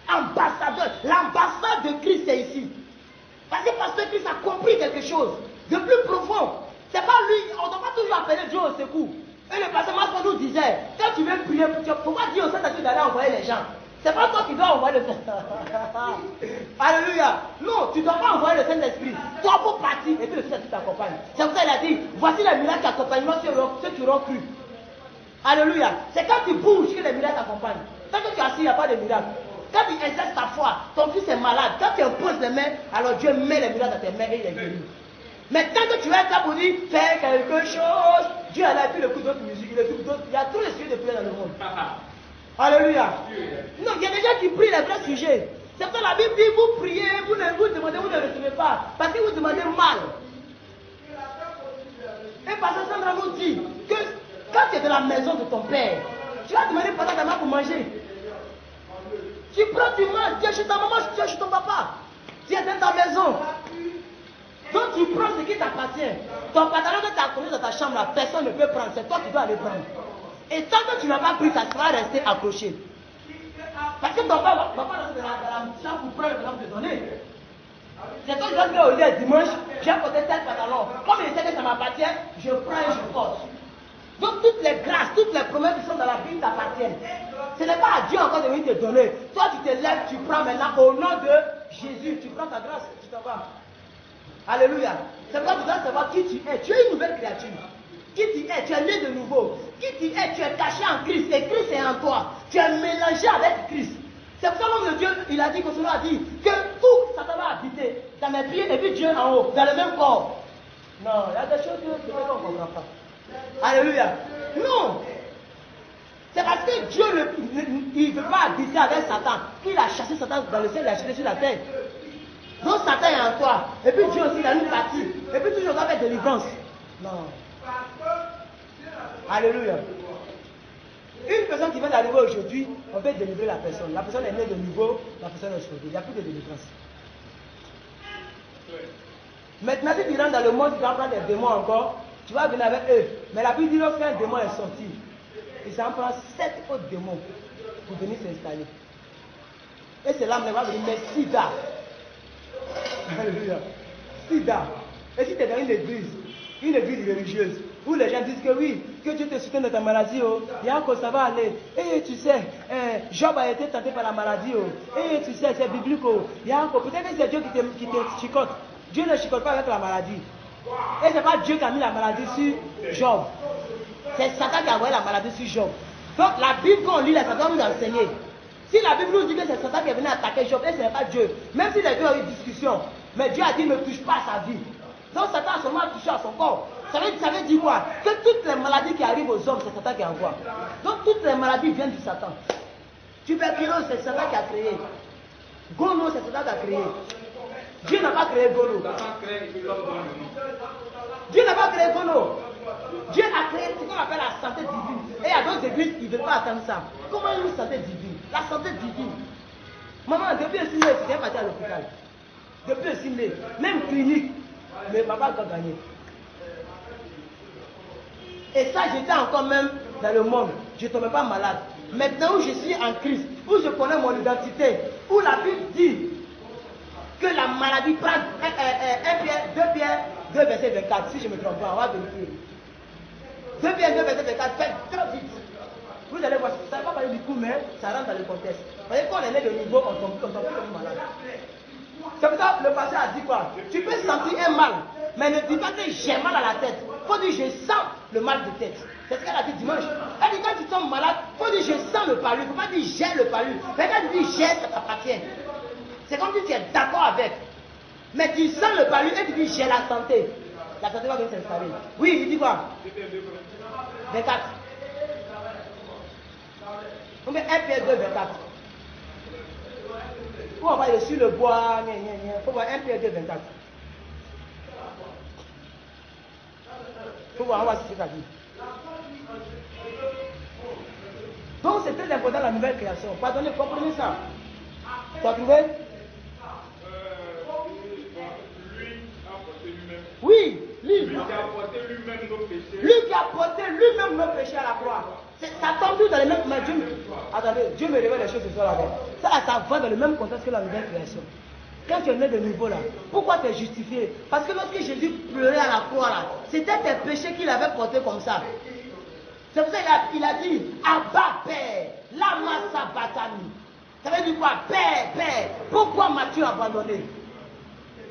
Speaker 1: ambassadeur. L'ambassade de Christ est ici. Parce que pasteur Christ a compris quelque chose de plus profond. C'est pas lui, on ne doit pas toujours appeler Dieu au secours. Et le pasteur Masson nous disait, quand tu veux prier, il ne faut pas dire au Saint-Esprit d'aller envoyer les gens. C'est pas toi qui dois envoyer le Saint-Esprit. Alléluia. Non, tu ne dois pas envoyer le Saint-Esprit. Toi pour partir et puis le Saint-Esprit t'accompagne. C'est pour ça qu'il a dit, voici les miracles qui accompagneront ceux qui auront cru. Alléluia. C'est quand tu bouges que les miracles t'accompagnent. Tant que tu es assis, il n'y a pas de miracle. Quand tu exerces ta foi, ton fils est malade. Quand tu imposes les mains, alors Dieu met les miracles dans tes mains et il est guéri. Mais tant que tu es là pour dire, fais quelque chose, Dieu a là, puis le coup d'autres musique, il y a tous les sujets de prière dans le monde. Alléluia. Non, il y a des gens qui prient les vrais sujets. C'est pour ça la Bible dit, vous priez, vous demandez, vous ne recevez pas. Parce que vous demandez mal. Et Pasteur Sandra nous dit que quand tu es dans la maison de ton père, tu vas demander pendant ta main pour manger. Tu prends, tu manges, tu es chez ta maman, tu es chez ton papa. Tu es dans ta maison. Donc tu prends ce qui t'appartient. Ton pantalon que tu as collé dans ta chambre, là, personne ne peut prendre. C'est toi qui dois aller prendre. Et tant que tu n'as pas pris, ça sera resté accroché. Parce que ton papa va pas dans la chambre pour prendre le pantalon de donner. C'est toi qui dois faire au lit dimanche, j'ai apporté tel pantalon. Comme il sait que ça m'appartient, je prends et je porte. Donc toutes les grâces, toutes les promesses qui sont dans la Bible t'appartiennent. Ce n'est pas à Dieu encore de venir te donner. Toi tu te lèves, tu prends maintenant au nom de Jésus. Tu prends ta grâce, tu t'en vas. Alléluia. C'est pourquoi tu dois savoir qui tu es. Tu es une nouvelle créature. Qui tu es, tu es né de nouveau. Qui tu es, tu es caché en Christ. Et Christ est en toi. Tu es mélangé avec Christ. C'est pour ça que l'homme de Dieu, il a dit, que cela a dit, que tout ça va habiter dans mes pieds et puis Dieu en haut, dans le même corps. Non, il y a des choses que on ne comprend pas. Alléluia. Non. C'est parce que Dieu il ne veut pas habiter avec Satan. Il a chassé Satan dans le ciel, il a chassé sur la terre. Donc Satan est en toi. Et puis Dieu aussi, il a une partie. Et puis toujours avec délivrance. Non. Alléluia. Une personne qui vient d'arriver aujourd'hui, on peut délivrer la personne. La personne est née de nouveau, la personne est sauvée. Il n'y a plus de délivrance. Maintenant, si tu rentres dans le monde, tu vas prendre des démons encore, tu vas venir avec eux. Mais la Bible dit qu'un démon est sorti. Il s'en prend 7 autres démons pour venir s'installer. Et c'est là que va venir, mais Sida. Alléluia. Sida. Et si tu es dans une église religieuse, où les gens disent que oui, que Dieu te soutient de ta maladie, oh, ça va aller. Et tu sais, Job a été tenté par la maladie, oh. Et tu sais, c'est biblique, oh. Peut-être que c'est Dieu qui te chicote. Dieu ne chicote pas avec la maladie. Et ce n'est pas Dieu qui a mis la maladie sur Job. C'est Satan qui a envoyé la maladie sur Job. Donc la Bible, quand on lit, ça doit nous enseigner. Si la Bible nous dit que c'est Satan qui est venu attaquer Job, et ce n'est pas Dieu, même si les deux ont eu une discussion, mais Dieu a dit ne touche pas à sa vie. Donc Satan a seulement touché à son corps. Ça veut dire quoi? Que toutes les maladies qui arrivent aux hommes, c'est Satan qui envoie. Donc toutes les maladies viennent du Satan. Tuberculose, c'est Satan qui a créé. Gono, c'est Satan qui a créé. Dieu n'a pas créé Gono. Dieu n'a pas créé Gono. Dieu a créé ce qu'on appelle la santé divine. Et il y a d'autres églises qui ne veulent pas attendre ça. Comment une santé divine? La santé divine. Maman, depuis le 6 mai, tu viens partir à l'hôpital. Depuis le 6 mai, même clinique, mais papa doit gagner. Et ça, j'étais encore même dans le monde. Je ne tombais pas malade. Maintenant où je suis en crise, où je connais mon identité, où la Bible dit que la maladie prend 1 Pierre, 2 Pierre, 2 verset 24. Si je ne me trompe pas, on va vérifier. 2 Pierre, 2 verset 24, faites très vite. Vous allez voir, ça ne va pas parler du coup, mais ça rentre dans le contexte. Vous voyez, quand on est né de niveau, on tombe comme malade. C'est pour ça que le passé a dit quoi? Tu peux sentir un mal, mais ne dis pas que j'ai mal à la tête. Il faut dire je sens le mal de tête. C'est ce qu'elle a dit dimanche. Elle dit quand tu tombes malade, il faut dire je sens le palu. Il ne faut pas dire j'ai le palu. Mais quand tu dis j'ai, ça t'appartient. C'est comme si tu es d'accord avec. Mais tu sens le palu et tu dis j'ai la santé. La santé va venir s'installer. Oui, il dit quoi? 24. On met 1 Pierre 2, 24. Pour on va aller sur le bois, il faut voir 1 Pierre 2, 24. Il faut voir, on va ce que ça dit. Donc c'est très important la nouvelle création. Pardonnez, comprenez ça. Tu as trouvé? Oui, lui. Lui qui a porté lui-même nos péchés. Lui qui a porté lui-même nos péchés à la croix. Ça tombe tout dans les mêmes. Attendez, Dieu me révèle les choses ce soir là. Ça va dans le même contexte que la nouvelle création. Quand tu es né de nouveau là, pourquoi tu es justifié? Parce que lorsque Jésus pleurait à la croix là, c'était tes péchés qu'il avait portés comme ça. C'est pour ça qu'il a dit Abba Père, lama sabatani. Ça veut dire quoi? Père, pourquoi m'as-tu abandonné?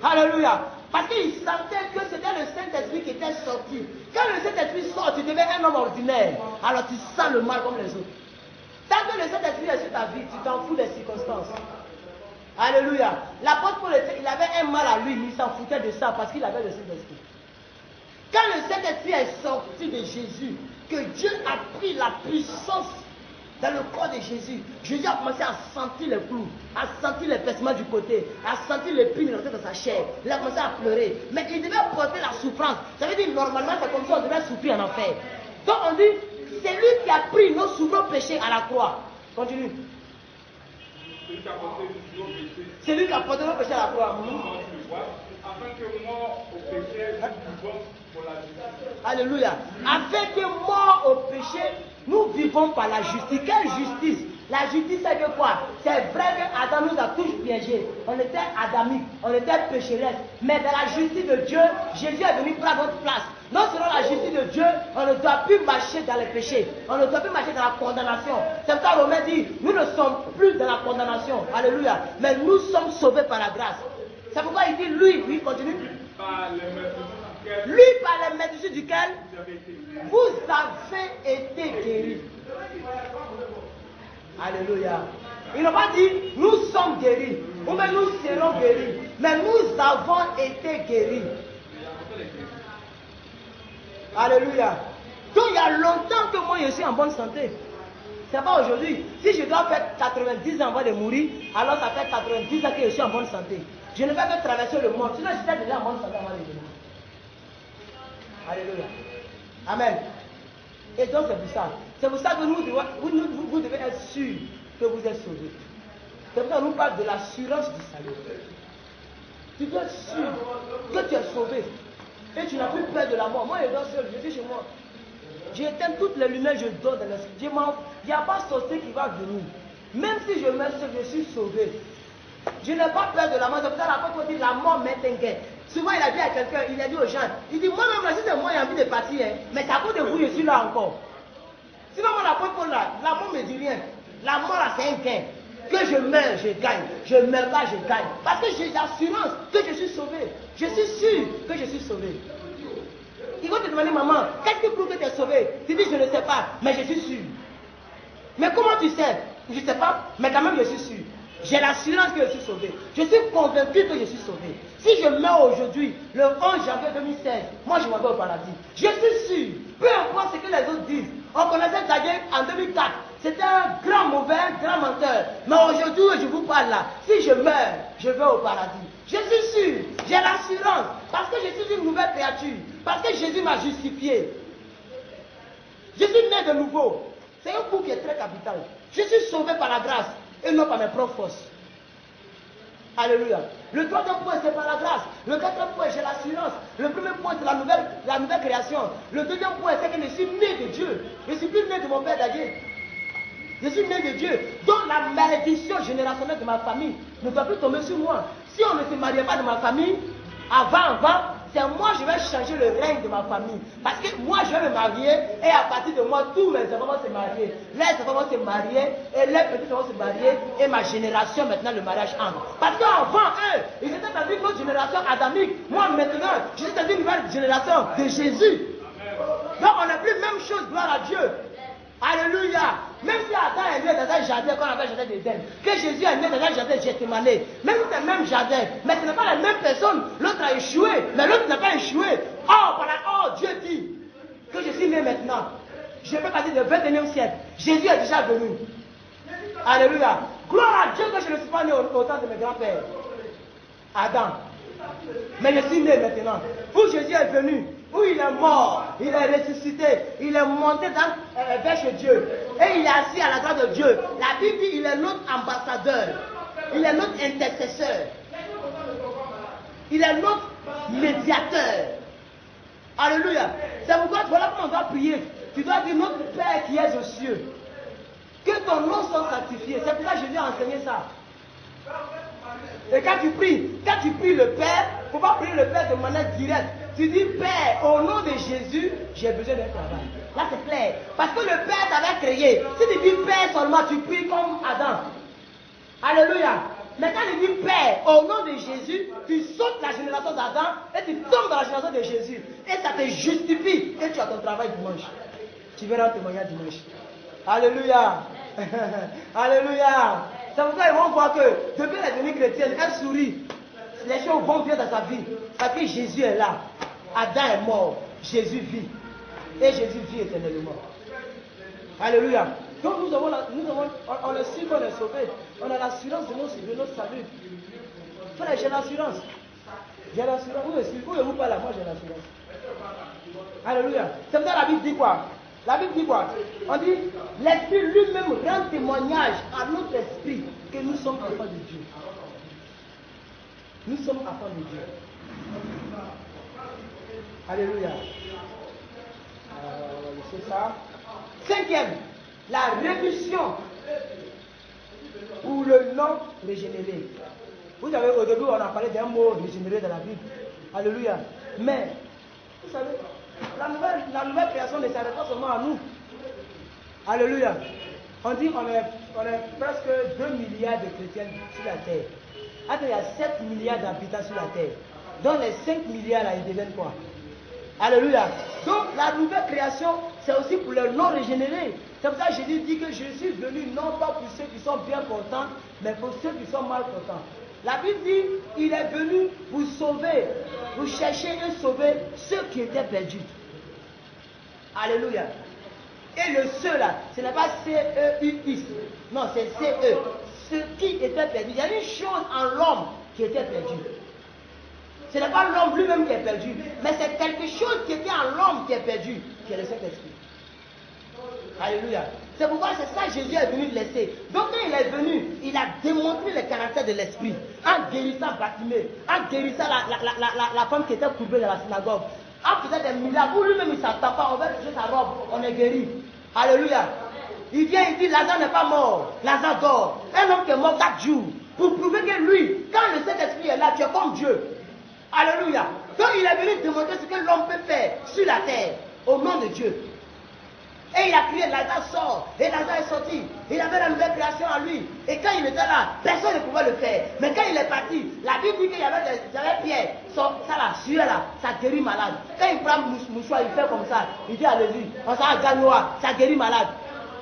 Speaker 1: Alléluia. Parce qu'il sentait que c'était le Saint-Esprit qui était sorti. Quand le Saint-Esprit sort, tu deviens un homme ordinaire. Alors tu sens le mal comme les autres. Tant que le Saint-Esprit est sur ta vie, tu t'en fous des circonstances. Alléluia. L'apôtre Paul, il avait un mal à lui, mais il s'en foutait de ça parce qu'il avait le Saint-Esprit. Quand le Saint-Esprit est sorti de Jésus, que Dieu a pris la puissance dans le corps de Jésus, Jésus a commencé à sentir les clous, à sentir les percements du côté, à sentir l'épine rentrer dans sa chair. Il a commencé à pleurer. Mais il devait porter la souffrance. Ça veut dire normalement c'est comme ça on devait souffrir en enfer. Donc on dit, c'est lui qui a pris nos péchés à la croix. Continue. C'est lui qui a porté nos péchés à la croix.
Speaker 2: Afin que mort au péché, nous vivons pour la justice.
Speaker 1: Alléluia. Afin que mort au péché, nous vivons par la justice. Quelle justice? La justice, c'est que quoi? C'est vrai qu'Adam nous a tous piégés. On était adamiques, on était pécheresses. Mais dans la justice de Dieu, Jésus est venu prendre notre place. Non, selon la justice de Dieu, on ne doit plus marcher dans les péchés. On ne doit plus marcher dans la condamnation. C'est pour ça que Romain dit, nous ne sommes plus dans la condamnation. Alléluia. Mais nous sommes sauvés par la grâce. C'est pourquoi il dit, lui, continue. Lui, par les médecins duquel vous avez été guéris. Alléluia. Ils n'ont pas dit, nous sommes guéris, ou même nous serons guéris, mais nous avons été guéris. Alléluia. Donc il y a longtemps que moi je suis en bonne santé. C'est pas aujourd'hui. Si je dois faire 90 ans avant de mourir, alors ça fait 90 ans que je suis en bonne santé. Je ne vais pas traverser le monde, sinon j'étais déjà en bonne santé avant de mourir. Alléluia. Amen. Et donc c'est pour ça. C'est pour ça que vous devez être sûr que vous êtes sauvés. C'est pour ça qu'on nous parle de l'assurance du salut. Tu dois être sûr que tu es sauvé. Et tu n'as plus peur de la mort. Moi je dors seul, je suis chez moi. J'éteins toutes les lumières, je dors dans l'esprit. Il n'y a pas sorcier qui va venir. Même si je meurs seul, je suis sauvé. Je n'ai pas peur de la mort. C'est pour ça que l'apôtre dit la mort m'est inquiète. Souvent, il a dit à quelqu'un, il a dit aux gens, il dit, moi-même, là, si c'est moi, j'ai envie de partir, hein, mais c'est à cause de vous, je suis là encore. Sinon, moi, l'apôtre Paul, là, la mort ne me dit rien. La mort, là, c'est un gain. Que je meurs, je gagne. Je ne meurs pas, je gagne. Parce que j'ai l'assurance que je suis sauvé. Je suis sûr que je suis sauvé. Ils vont te demander, maman, qu'est-ce qui prouve que tu es sauvé? Tu dis, je ne sais pas, mais je suis sûr. Mais comment tu sais? Je ne sais pas, mais quand même, je suis sûr. J'ai l'assurance que je suis sauvé. Je suis convaincu que je suis sauvé. Si je meurs aujourd'hui, le 11 janvier 2016, moi je m'en vais au paradis. Je suis sûr. Peu importe ce que les autres disent. On connaissait Daniel en 2004. C'était un grand mauvais, un grand menteur. Mais aujourd'hui, je vous parle là. Si je meurs, je vais au paradis. Je suis sûr. J'ai l'assurance. Parce que je suis une nouvelle créature. Parce que Jésus m'a justifié. Je suis né de nouveau. C'est un coup qui est très capital. Je suis sauvé par la grâce et non par mes propres forces. Alléluia. Le troisième point, c'est par la grâce. Le quatrième point, j'ai l'assurance. Le premier point, c'est la nouvelle création. Le deuxième point, c'est que je suis né de Dieu. Je ne suis plus né de mon père Daniel. Je suis né de Dieu. Donc la malédiction générationnelle de ma famille ne doit plus tomber sur moi. Si on ne se mariait pas de ma famille, avant, c'est moi je vais changer le règne de ma famille. Parce que moi je vais me marier et à partir de moi, tous mes enfants vont se marier. Les enfants vont se marier et les petits vont se marier et ma génération maintenant le mariage entre. Parce qu'avant eux, ils étaient dans une autre génération adamique. Moi maintenant, je suis dans une nouvelle génération de Jésus. Donc on n'a plus la même chose, gloire à Dieu. Alléluia. Même si Adam est né dans un jardin qu'on appelle jardin d'Éden, que Jésus est né dans un jardin de Gethsemane, même si c'est le même jardin, mais ce n'est pas la même personne. L'autre a échoué, mais l'autre n'a pas échoué. Dieu dit que je suis né maintenant. Je peux passer du 21e siècle. Jésus est déjà venu. Alléluia. Gloire à Dieu que je ne suis pas né au temps de mes grands-pères. Adam. Mais je suis né maintenant. Où Jésus est venu, où il est mort, il est ressuscité, il est monté vers chez Dieu. Et il est assis à la droite de Dieu. La Bible dit qu'il est notre ambassadeur. Il est notre intercesseur. Il est notre médiateur. Alléluia. C'est pourquoi voilà comment on doit prier. Tu dois dire notre Père qui est aux cieux. Que ton nom soit sanctifié. C'est pour ça que Jésus a enseigné ça. Et quand tu pries le Père, il ne faut pas prier le Père de manière directe. Tu dis Père, au nom de Jésus, j'ai besoin d'un travail. Là c'est clair. Parce que le Père t'avait créé. Si tu dis Père seulement, tu pries comme Adam. Alléluia. Mais quand tu dis Père, au nom de Jésus, tu sautes la génération d'Adam et tu tombes dans la génération de Jésus. Et ça te justifie. Et tu as ton travail dimanche. Tu verras témoigner dimanche. Alléluia. Alléluia. C'est pourquoi ils vont voir que depuis la devenue chrétienne, elle sourit. Les choses vont bien dans sa vie. Parce que Jésus est là. Adam est mort. Jésus vit. Et Jésus vit éternellement. Alléluia. Donc on est sûr qu'on est sauvé. On a l'assurance de notre salut. Frère, j'ai l'assurance. J'ai l'assurance. Où est-vous pas là? Moi j'ai l'assurance. Alléluia. C'est pour ça la Bible dit quoi? La Bible dit quoi? On dit, l'Esprit lui-même rend témoignage à notre esprit que nous sommes enfants de Dieu. Nous sommes enfants de Dieu. Alléluia. C'est ça. Cinquième, la rémission pour le non régénéré. Vous savez, au début, on a parlé d'un mot régénéré dans la Bible. Alléluia. Mais, vous savez, la nouvelle création ne s'arrête pas seulement à nous. Alléluia. On dit qu'on est presque 2 milliards de chrétiens sur la terre. Après, il y a 7 milliards d'habitants sur la terre. Donc les 5 milliards là, ils deviennent quoi? Alléluia. Donc la nouvelle création, c'est aussi pour les non régénérés. C'est pour ça que Jésus dit que je suis venu non pas pour ceux qui sont bien contents, mais pour ceux qui sont mal contents. La Bible dit, il est venu pour sauver, pour chercher et sauver ceux qui étaient perdus. Alléluia. Et le ceux là, ce n'est pas C-E-U-X. Non, c'est C-E. Ceux qui étaient perdus. Il y a une chose en l'homme qui était perdu. Ce n'est pas l'homme lui-même qui est perdu, mais c'est quelque chose qui était en l'homme qui est perdu, qui est le Saint-Esprit. Alléluia. C'est pourquoi c'est ça que Jésus est venu laisser. Donc quand il est venu, il a démontré le caractère de l'esprit en guérissant Bartimée, en guérissant la femme qui était courbée dans la synagogue, en faisant des miracles où lui-même il ne s'attend pas, on va toucher sa robe, on est guéri. Alléluia. Il vient, il dit Lazare n'est pas mort, Lazare dort. Un homme qui est mort 4 jours pour prouver que lui, quand le Saint-Esprit est là, tu es comme Dieu. Alléluia. Donc il est venu démontrer ce que l'homme peut faire sur la terre, au nom de Dieu. Et il a crié, Lazare sort. Et Lazare est sorti. Il avait la nouvelle création en lui. Et quand il était là, personne ne pouvait le faire. Mais quand il est parti, la Bible dit qu'il y avait Pierre. Ça là, celui là, ça guérit malade. Quand il prend mouchoir, il fait comme ça. Il dit, allez-y, on s'en gagne noir, ça guérit malade.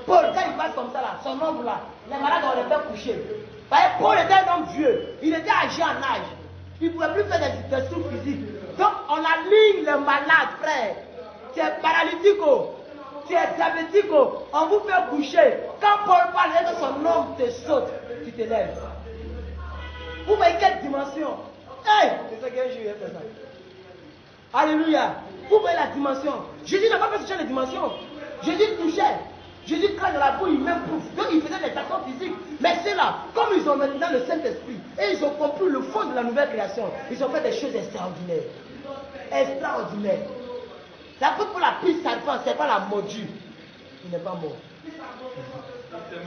Speaker 1: Paul, quand il passe comme ça là, son ombre là, les malades on les fait coucher. Parce que Paul était un homme vieux. Il était âgé en âge. Il ne pouvait plus faire des trucs physiques. Donc on aligne les malades, frère. Tu es paralytique. Tu es diabétique, on vous fait coucher. Quand Paul parle, et que son homme te saute, tu te lèves. Vous voyez quelle dimension? Hey, c'est ça que j'ai fait ça. Alléluia. Vous voyez la dimension. Jésus n'a pas fait ce genre de dimension. Jésus touchait. Jésus crache dans la boue, il même pouf. Donc il faisait des actions physiques. Mais c'est là, comme ils ont maintenant le Saint-Esprit, et ils ont compris le fond de la nouvelle création, ils ont fait des choses extraordinaires. Extraordinaires. La faute pour la piste serpent, c'est pas la mordue. Il n'est pas mort.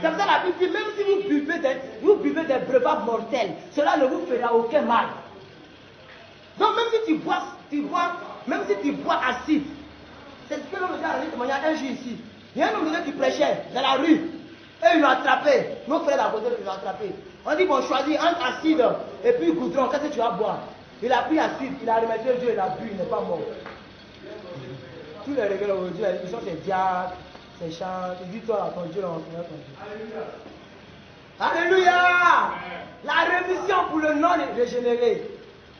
Speaker 1: Comme ça la Bible dit, même si vous buvez des breuvages mortels, cela ne vous fera aucun mal. Donc même si tu bois acide, c'est ce que l'homme a dit un jour ici. Il y a un homme qui prêchait dans la rue. Et ils l'ont attrapé. Nos frères à côté, ils l'ont attrapé. On dit, bon, choisis entre acide et puis goudron, qu'est-ce que tu vas boire? Il a pris acide, il a remercié Dieu, il a bu, il n'est pas mort. Tous les règles aujourd'hui, ils sont ces diacres, ces chants. Ils disent, toi, ton Dieu, on va ton Dieu. Alléluia. La rémission pour le non-régénéré.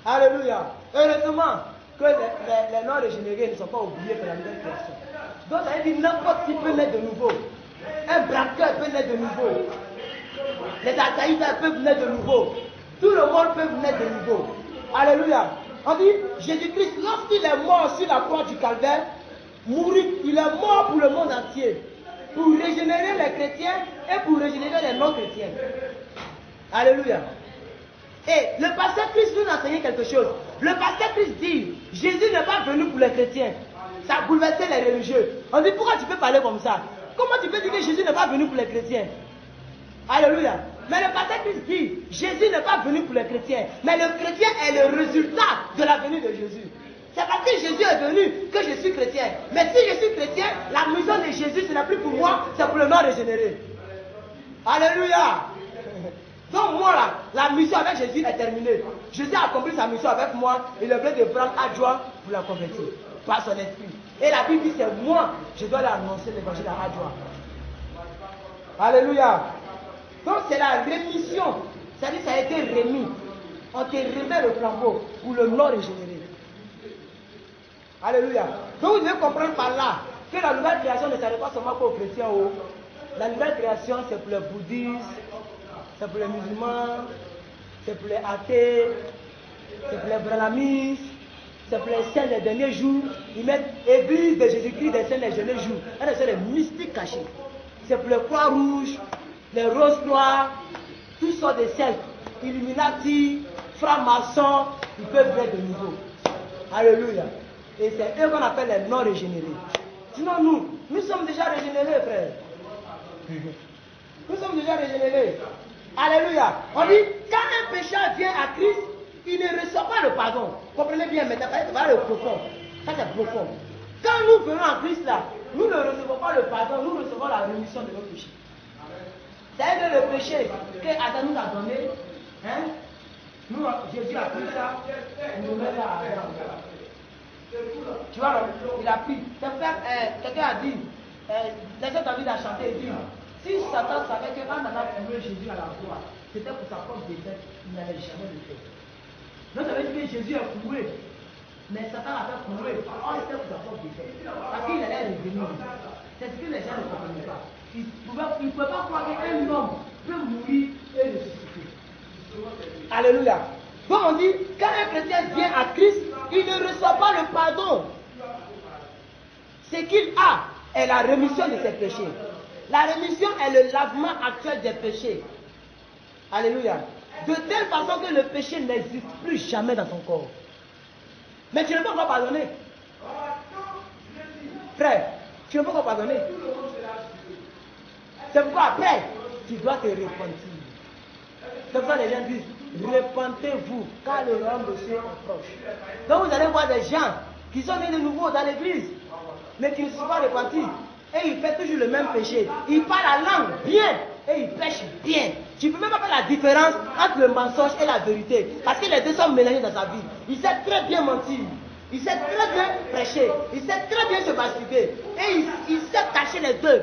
Speaker 1: Alléluia. Heureusement que les non-régénérés ne sont pas oubliés par la nouvelle création. Donc, ça veut dire n'importe qui peut naître de nouveau. Un braqueur peut naître de nouveau. Les Al-Qaïda peuvent naître de nouveau. Tout le monde peut naître de nouveau. Alléluia. On dit, Jésus-Christ, lorsqu'il est mort sur la croix du calvaire, mourir, il est mort pour le monde entier, pour régénérer les chrétiens et pour régénérer les non-chrétiens. Alléluia. Et le pasteur Christ nous a enseigné quelque chose. Le pasteur Christ dit, Jésus n'est pas venu pour les chrétiens. Ça a bouleversé les religieux. On dit, pourquoi tu peux parler comme ça? Comment tu peux dire que Jésus n'est pas venu pour les chrétiens? Alléluia. Mais le pasteur Christ dit, Jésus n'est pas venu pour les chrétiens. Mais le chrétien est le résultat de la venue de Jésus. C'est parce que Jésus est venu que je suis chrétien. Mais si je suis chrétien, la mission de Jésus, ce n'est plus pour moi, c'est pour le non-régénéré. Alléluia. Donc moi là, la mission avec Jésus est terminée. Jésus a accompli sa mission avec moi. Il est venu de prendre Adjoa pour la convertir. Par son esprit. Et la Bible dit, c'est moi, je dois leur annoncer l'évangile à Adjoa. Alléluia. Donc c'est la rémission. C'est-à-dire ça a été remis. On te remet le flambeau pour le non-régénéré. Alléluia. Donc vous devez comprendre par là que la nouvelle création ne s'arrête pas seulement pour les chrétiens. La nouvelle création, c'est pour les bouddhistes, c'est pour les musulmans, c'est pour les athées, c'est pour les brahmanistes, c'est pour les saints des derniers jours. Ils mettent Église de Jésus-Christ des saints des derniers jours. C'est les mystiques cachés. C'est pour les croix rouges, les roses noires, tous sortes de sectes, Illuminati, francs-maçons, ils peuvent venir de nouveau. Alléluia. Et c'est eux qu'on appelle les non-régénérés. Sinon nous sommes déjà régénérés, frère. Nous sommes déjà régénérés. Alléluia. On dit, quand un pécheur vient à Christ, il ne reçoit pas le pardon. Comprenez bien, maintenant, voilà le profond. Ça c'est profond. Quand nous venons à Christ là, nous ne recevons pas le pardon, nous recevons la rémission de nos péchés. C'est le péché que Adam nous a donné. Hein? Nous, Jésus a pris ça, il nous met ça à Adam. Tu vois, il a pris. Quelqu'un a dit, laissez David à chanter, il dit, si Satan savait qu'en allant trouver Jésus à la croix, c'était pour sa propre défaite, il n'allait jamais le faire. Donc ça veut dire que Jésus est coué, mais Satan l'a fait couer, c'était pour sa propre défaite. Parce qu'il allait revenir. C'est ce que les gens ne comprenaient pas. Ils ne pouvaient pas croire qu'un homme peut mourir et ressusciter. Alléluia. Donc on dit, quand un chrétien vient à Christ, il ne reçoit pas le pardon. Ce qu'il a est la rémission de ses péchés. La rémission est le lavement actuel des péchés. Alléluia. De telle façon que le péché n'existe plus jamais dans ton corps. Mais tu ne peux pas pardonner. Frère, tu ne peux pas pardonner. C'est pourquoi après, tu dois te repentir. C'est pourquoi les gens disent, repentez-vous, car le royaume de Dieu est proche. Donc vous allez voir des gens qui sont nés de nouveau dans l'église, mais qui ne sont pas repentis. Et ils font toujours le même péché. Ils parlent la langue bien et ils pêchent bien. Tu ne peux même pas faire la différence entre le mensonge et la vérité. Parce que les deux sont mélangés dans sa vie. Il sait très bien mentir. Il sait très bien prêcher. Il sait très bien se masturber. Et il sait cacher les deux.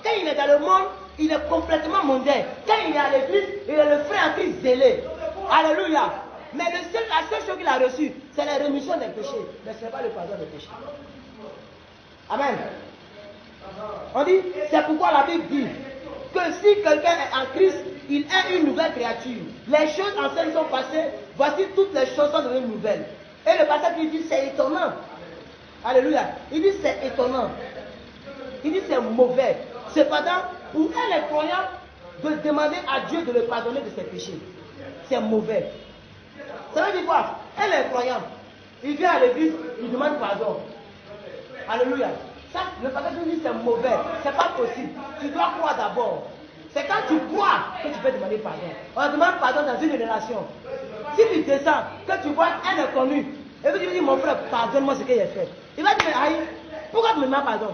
Speaker 1: Quand il est dans le monde, il est complètement mondain. Quand il est à l'église, il est le frère en Christ zélé. Alléluia. Mais la seule chose qu'il a reçue, c'est la rémission des péchés. Mais ce n'est pas le pardon des péchés. Amen. On dit, c'est pourquoi la Bible dit que si quelqu'un est en Christ, il est une nouvelle créature. Les choses anciennes sont passées, voici toutes les choses sont devenues nouvelles. Et le passage qui dit, c'est étonnant. Alléluia. Il dit, c'est étonnant. Il dit, c'est mauvais. Cependant, pour un croyant de demander à Dieu de le pardonner de ses péchés, c'est mauvais. Ça veut dire quoi? Un croyant, il vient à l'église, il demande pardon. Alléluia. Ça, le passage dit c'est mauvais. C'est pas possible. Tu dois croire d'abord. C'est quand tu crois que tu peux demander pardon. On demande pardon dans une relation. Si tu descends, que tu vois un inconnu, et puis tu dis, mon frère, pardonne-moi ce que j'ai fait. Il va te dire, aïe, pourquoi tu me demandes pardon?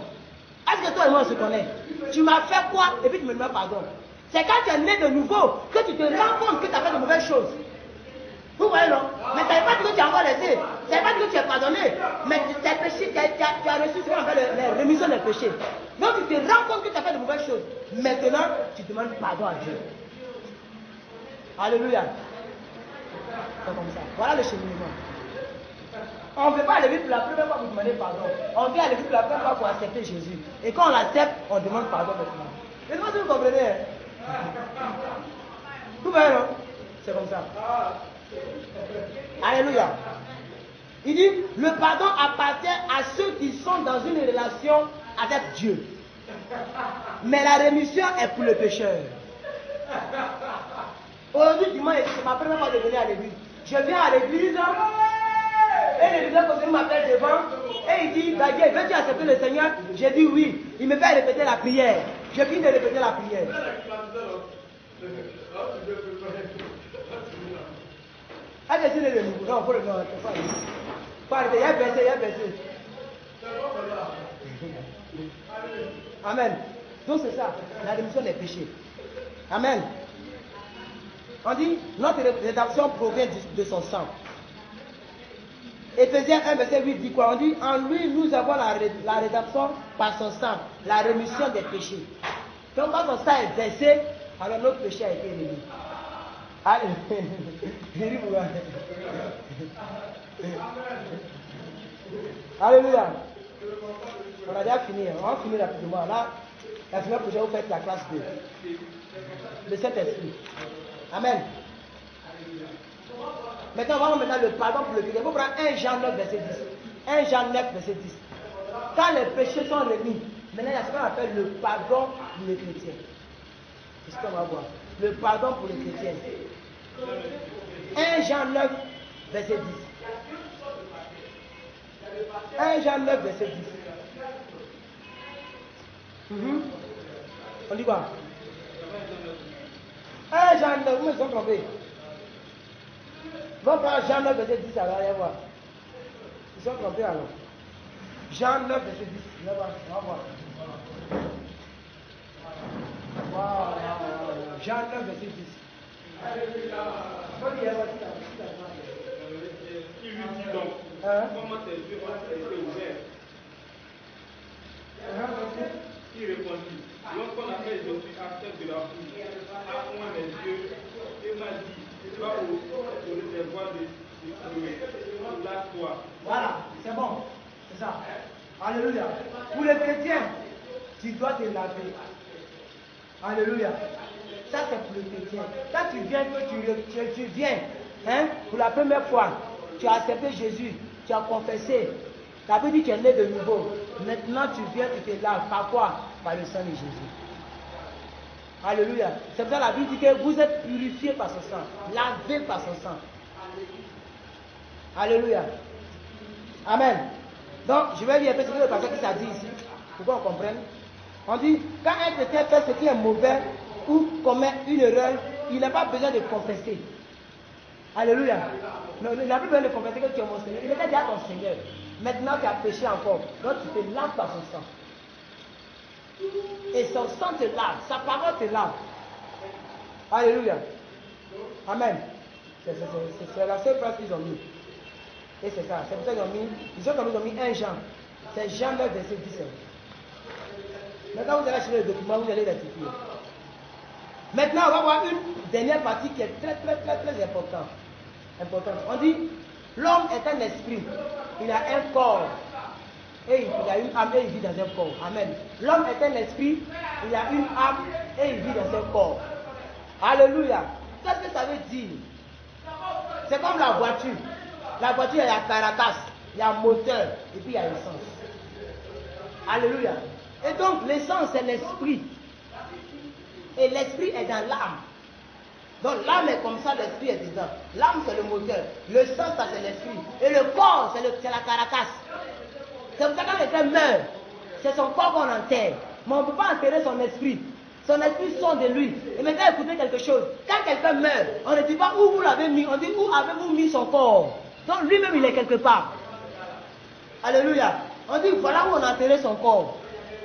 Speaker 1: Est-ce que toi et moi on se connaît? Tu m'as fait quoi et puis tu me demandes pardon? C'est quand tu es né de nouveau que tu te rends compte que tu as fait de mauvaises choses. Vous voyez, non? Mais ça ne veut pas dire que tu as encore laissé. Ça ne veut pas dire que tu es pardonné. Mais tes péchés, tu as reçu ce qu'on appelle la rémission des péchés. Donc tu te rends compte que tu as fait de mauvaises choses. Maintenant, tu demandes pardon à Dieu. Alléluia. C'est comme ça. Voilà le cheminement. On ne veut pas aller vite pour la première fois pour demander pardon. On vient aller vite pour la première fois pour accepter Jésus. Et quand on l'accepte, on demande pardon maintenant. Et moi, si vous comprenez. Tout va, non? C'est comme ça. Alléluia. Il dit, le pardon appartient à ceux qui sont dans une relation avec Dieu. Mais la rémission est pour le pécheur. Aujourd'hui, dimanche, c'est ma première fois de venir à l'église. Je viens à l'église et le leader conseiller m'appelle devant et il dit, Dadier, veux-tu accepter le Seigneur? J'ai dit oui. Il me fait répéter la prière. Je finis de répéter la prière. Ah, je suis le nouveau. Non, il faut le faire. Il faut arrêter. Il y a baissé. Amen. Donc c'est ça, la rémission des péchés. Amen. On dit, notre rédemption provient de son sang. Éphésiens 1, verset 8 dit quoi? On dit, en lui, nous avons la rédemption par son sang, la rémission des péchés. Donc quand son sang est versé, alors notre péché a été rémi. Alléluia. On a déjà fini. On va finir rapidement. Là, la semaine prochaine, vous faites la classe 2. Le Saint-Esprit. Amen. Maintenant, on va maintenant le pardon pour le péché. Vous prenez 1 Jean 9, verset 10. 1 Jean 9, verset 10. Quand les péchés sont remis, maintenant, il y a ce qu'on appelle le pardon pour les chrétiens. C'est ce qu'on va voir. Le pardon pour les chrétiens. 1 Jean 9, verset 10. 1 Jean 9, verset 10. On dit quoi? 1 Jean 9, vous me sont trompés. Va prendre Jean 9, verset 10, alors, allez voir. Ils sont trompés alors. Jean 9, verset 10. On va voir. Wow. Jean 9, verset 10.
Speaker 2: Il lui dit donc, comment tes yeux ont été ouverts? Il répondit, lorsqu'on a fait Jésus accepte de la bouche, a oint mes yeux et m'a dit, va au réservoir de la toi.
Speaker 1: Voilà, c'est bon, c'est ça. Alléluia. Pour les chrétiens, tu dois te laver. Alléluia. Ça c'est pour les chrétiens. Quand tu viens, que tu viens, hein, pour la première fois, tu as accepté Jésus, tu as confessé. Ça veut dire que tu es né de nouveau. Maintenant tu viens, tu te laves. Par quoi? Par le sang de Jésus. Alléluia. C'est pour ça que la Bible dit que vous êtes purifiés par son sang, lavés par son sang. Alléluia. Amen. Donc, je vais lire un peu ce que le pasteur qui s'est dit ici, pour qu'on comprenne. On dit, quand un chrétien fait ce qui est mauvais ou commet une erreur, il n'a pas besoin de confesser. Alléluia. Non, il n'a plus besoin de confesser que tu es mon Seigneur. Il était déjà ton Seigneur. Maintenant tu as péché encore. Donc tu te laves par son sang. Et son sang te lave. Sa parole te lave. Alléluia. Amen. C'est la seule phrase qu'ils ont mis. Et c'est ça. C'est pour ça qu'ils ont mis 1 Jean. C'est Jean 9, verset 17. Maintenant vous allez acheter le document, vous allez rectifier. Maintenant on va voir une dernière partie qui est très importante. On dit, l'homme est un esprit. Il a un corps. Et il a une âme et il vit dans un corps. Amen. L'homme est un esprit. Il a une âme et il vit dans un corps. Alléluia. Qu'est-ce que ça veut dire? C'est comme la voiture. La voiture, il y a carapace, il y a moteur, et puis il y a l'essence. Alléluia. Et donc, l'essence, c'est l'esprit. Et l'esprit est dans l'âme. Donc, l'âme est comme ça, l'esprit est dedans. L'âme, c'est le moteur. Le sang, ça, c'est l'esprit. Et le corps, c'est la carapace. C'est pour ça que quand quelqu'un meurt, c'est son corps qu'on enterre. Mais on ne peut pas enterrer son esprit. Son esprit sort de lui. Et maintenant, écoutez quelque chose. Quand quelqu'un meurt, on ne dit pas où vous l'avez mis, on dit où avez-vous mis son corps. Donc lui-même, il est quelque part. Alléluia. On dit voilà où on a enterré son corps.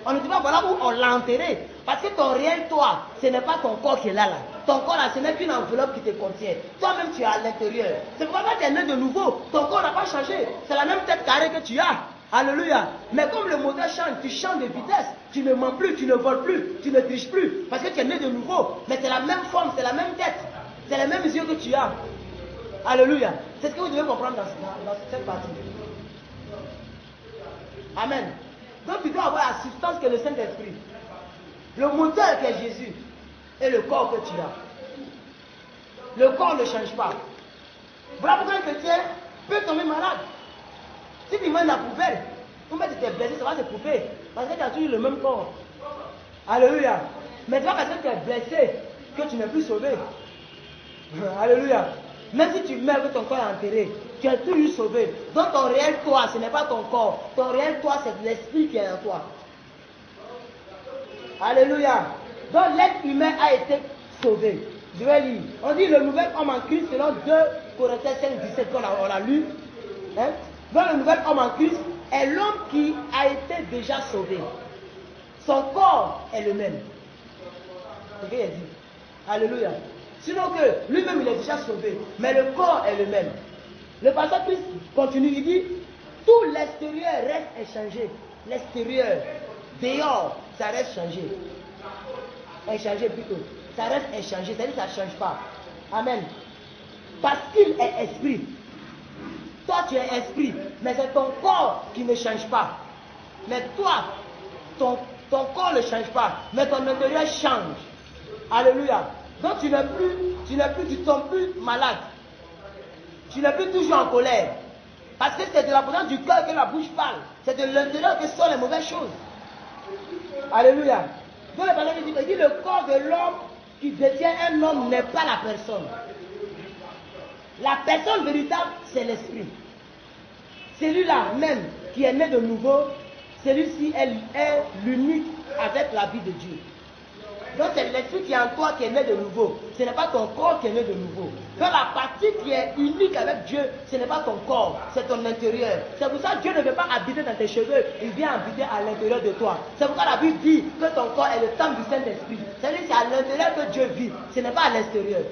Speaker 1: On ne dit pas voilà où on l'a enterré. Parce que ton réel toi, ce n'est pas ton corps qui est là. Ton corps là, ce n'est qu'une enveloppe qui te contient. Toi-même, tu es à l'intérieur. C'est pourquoi quand tu es né de nouveau, ton corps n'a pas changé. C'est la même tête carrée que tu as. Alléluia. Mais comme le moteur change, tu changes de vitesse. Tu ne mens plus, tu ne voles plus, tu ne triches plus. Parce que tu es né de nouveau. Mais c'est la même forme, c'est la même tête. C'est les mêmes yeux que tu as. Alléluia. C'est ce que vous devez comprendre dans cette partie. Amen. Donc tu dois avoir la substance que le Saint-Esprit. Le moteur qui est Jésus. Et le corps que tu as. Le corps ne change pas. Voilà pourquoi un chrétien peut tomber malade. Si tu manges la poubelle, tu es blessé, ça va se couper. Parce que tu as toujours le même corps. Alléluia. Mais c'est pas parce que tu es blessé que tu n'es plus sauvé. Alléluia. Même si tu meurs que ton corps est enterré, tu es toujours sauvé. Donc ton réel toi, ce n'est pas ton corps. Ton réel toi, c'est l'esprit qui est en toi. Alléluia. Donc l'être humain a été sauvé. Je vais lire. On dit le nouvel homme en Christ selon 2 Corinthiens 5, 17 qu'on a lu. Hein? Donc le nouvel homme en Christ est l'homme qui a été déjà sauvé. Son corps est le même. C'est ce qu'il a dit. Alléluia. Sinon que lui-même il est déjà sauvé, mais le corps est le même. Le pasteur Christ continue, il dit, tout l'extérieur reste échangé. L'extérieur, dehors, ça reste changé. Échangé plutôt. Ça reste échangé, c'est-à-dire que ça ne change pas. Amen. Parce qu'il est esprit. Toi tu es esprit, mais c'est ton corps qui ne change pas. Mais toi, ton corps ne change pas, mais ton intérieur change. Alléluia. Donc tu tombes plus malade. Tu n'es plus toujours en colère. Parce que c'est de la position du cœur que la bouche parle. C'est de l'intérieur que sortent les mauvaises choses. Alléluia. Donc le pasteur dit, le corps de l'homme qui détient un homme n'est pas la personne. La personne véritable, c'est l'esprit. Celui-là même qui est né de nouveau, celui-ci est l'unique avec la vie de Dieu. Donc c'est l'esprit qui est en toi qui est né de nouveau. Ce n'est pas ton corps qui est né de nouveau. Donc la partie qui est unique avec Dieu, ce n'est pas ton corps, c'est ton intérieur. C'est pour ça que Dieu ne veut pas habiter dans tes cheveux, il vient habiter à l'intérieur de toi. C'est pourquoi la Bible dit que ton corps est le temple du Saint-Esprit. C'est-à-dire que c'est à l'intérieur que Dieu vit, ce n'est pas à l'extérieur.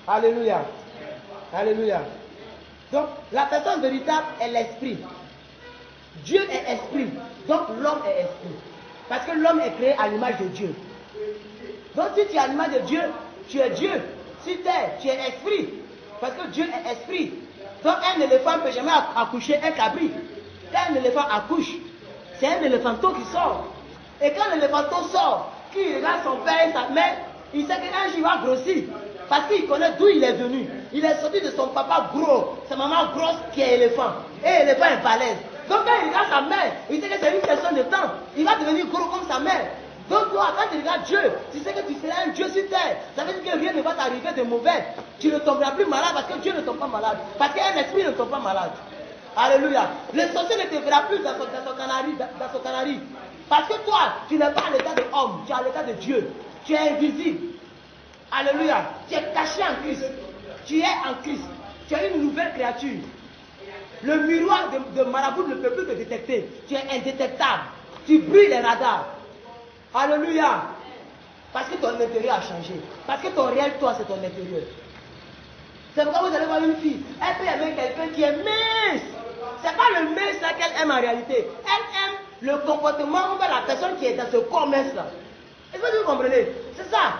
Speaker 1: Alléluia. Alléluia. Donc la personne véritable est l'esprit. Dieu est esprit, donc l'homme est esprit. Parce que l'homme est créé à l'image de Dieu. Donc si tu es à l'image de Dieu, tu es Dieu. Si tu es esprit. Parce que Dieu est esprit. Donc un éléphant ne peut jamais accoucher un cabri. Quand un éléphant accouche, c'est un éléphanteau qui sort. Et quand l'éléphanteau sort, qui regarde son père et sa mère, il sait qu'un jour il va grossir. Parce qu'il connaît d'où il est venu. Il est sorti de son papa gros, sa maman grosse qui est éléphant. Et l'éléphant est balèze. Donc quand il regarde sa mère, il sait que c'est une question de temps. Il va devenir gros comme sa mère. Donc toi, quand tu regardes Dieu, tu sais que tu seras un Dieu sur terre. Ça veut dire que rien ne va t'arriver de mauvais. Tu ne tomberas plus malade parce que Dieu ne tombe pas malade. Parce qu'un esprit ne tombe pas malade. Alléluia. Le sorcier ne te verra plus dans son canari. Parce que toi, tu n'es pas à l'état de homme, tu es à l'état de Dieu. Tu es invisible. Alléluia. Tu es caché en Christ. Tu es en Christ. Tu es une nouvelle créature. Le miroir de marabout ne peut plus te détecter. Tu es indétectable. Tu brilles les radars. Alléluia. Parce que ton intérieur a changé. Parce que ton réel toi, c'est ton intérieur. C'est pourquoi vous allez voir une fille. Elle peut aimer quelqu'un qui est mince. C'est pas le mince là qu'elle aime en réalité. Elle aime le comportement de la personne qui est dans ce corps mince là. Est-ce que vous comprenez? C'est ça.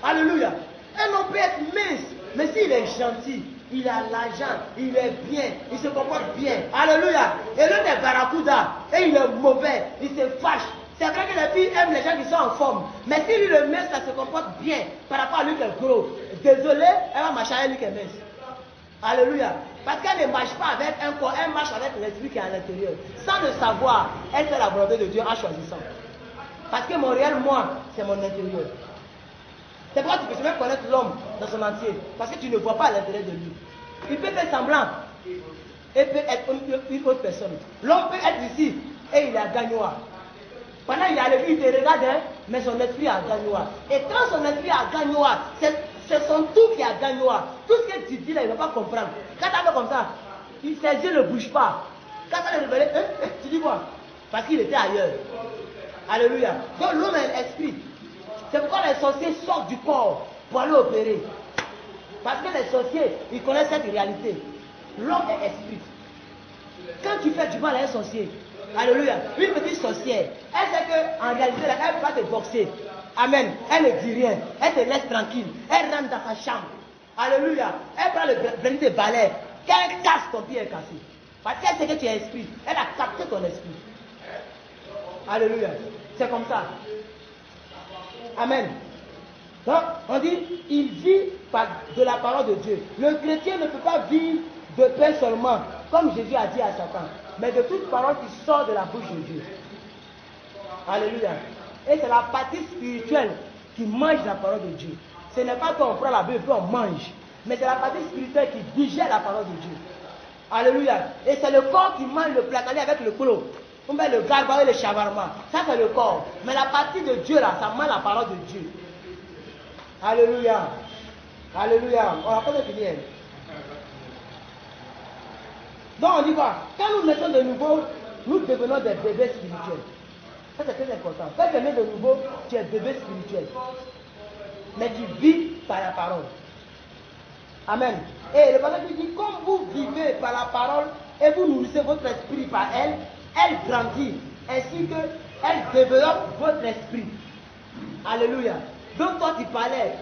Speaker 1: Alléluia. Un homme peut être mince. Mais s'il est gentil, il a l'argent, il est bien, il se comporte bien. Alléluia. Et l'autre est barracuda. Et il est mauvais. Il se fâche. C'est vrai que les filles aiment les gens qui sont en forme. Mais si lui le mince, ça se comporte bien par rapport à lui qui est gros. Désolé, elle va marcher avec lui qui est mince. Alléluia. Parce qu'elle ne marche pas avec un corps, elle marche avec l'esprit qui est à l'intérieur. Sans le savoir, elle fait la volonté de Dieu en choisissant. Parce que mon réel moi, c'est mon intérieur. C'est pourquoi tu peux jamais connaître l'homme dans son entier. Parce que tu ne vois pas l'intérêt de lui. Il peut faire semblant. Il peut être une autre personne. L'homme peut être ici et il est à Gagnoa. Pendant qu'il y a le il te regarde, hein, mais son esprit est à Gagnoa. Et quand son esprit est à Gagnoa, c'est son tout qui est à Gagnoa. Tout ce que tu dis là, il ne va pas comprendre. Quand tu as fait comme ça, ses yeux ne bougent pas. Quand tu as révélé, tu dis quoi? Parce qu'il était ailleurs. Alléluia. Donc l'homme est l'esprit. C'est pourquoi les sorciers sortent du corps pour aller opérer. Parce que les sorciers, ils connaissent cette réalité. L'homme est esprit. Quand tu fais du mal à un sorcier, alléluia, une petite sorcière, elle sait qu'en réalité, elle va te boxer. Amen. Elle ne dit rien. Elle te laisse tranquille. Elle rentre dans sa chambre. Alléluia. Elle prend le vernis de balai. Quand elle casse, ton pied est cassé. Parce qu'elle sait que tu es esprit. Elle a capté ton esprit. Alléluia. C'est comme ça. Amen. Donc, on dit, il vit de la parole de Dieu. Le chrétien ne peut pas vivre de pain seulement, comme Jésus a dit à Satan, mais de toute parole qui sort de la bouche de Dieu. Alléluia. Et c'est la partie spirituelle qui mange la parole de Dieu. Ce n'est pas qu'on prend la Bible et on mange, mais c'est la partie spirituelle qui digère la parole de Dieu. Alléluia. Et c'est le corps qui mange le placali avec le clos. On met le garba et le shawarma. Ça c'est le corps. Mais la partie de Dieu là, ça mange la parole de Dieu. Alléluia. Alléluia. On va pas finir. Donc on dit quoi? Quand nous naissons de nouveau, nous devenons des bébés spirituels. Ça c'est très important. Quand tu es né de nouveau, tu es bébé spirituel. Mais tu vis par la parole. Amen. Et le passage dit, comme vous vivez par la parole et vous nourrissez votre esprit par elle, elle grandit, ainsi qu'elle développe votre esprit. Alléluia. Donc toi tu parlais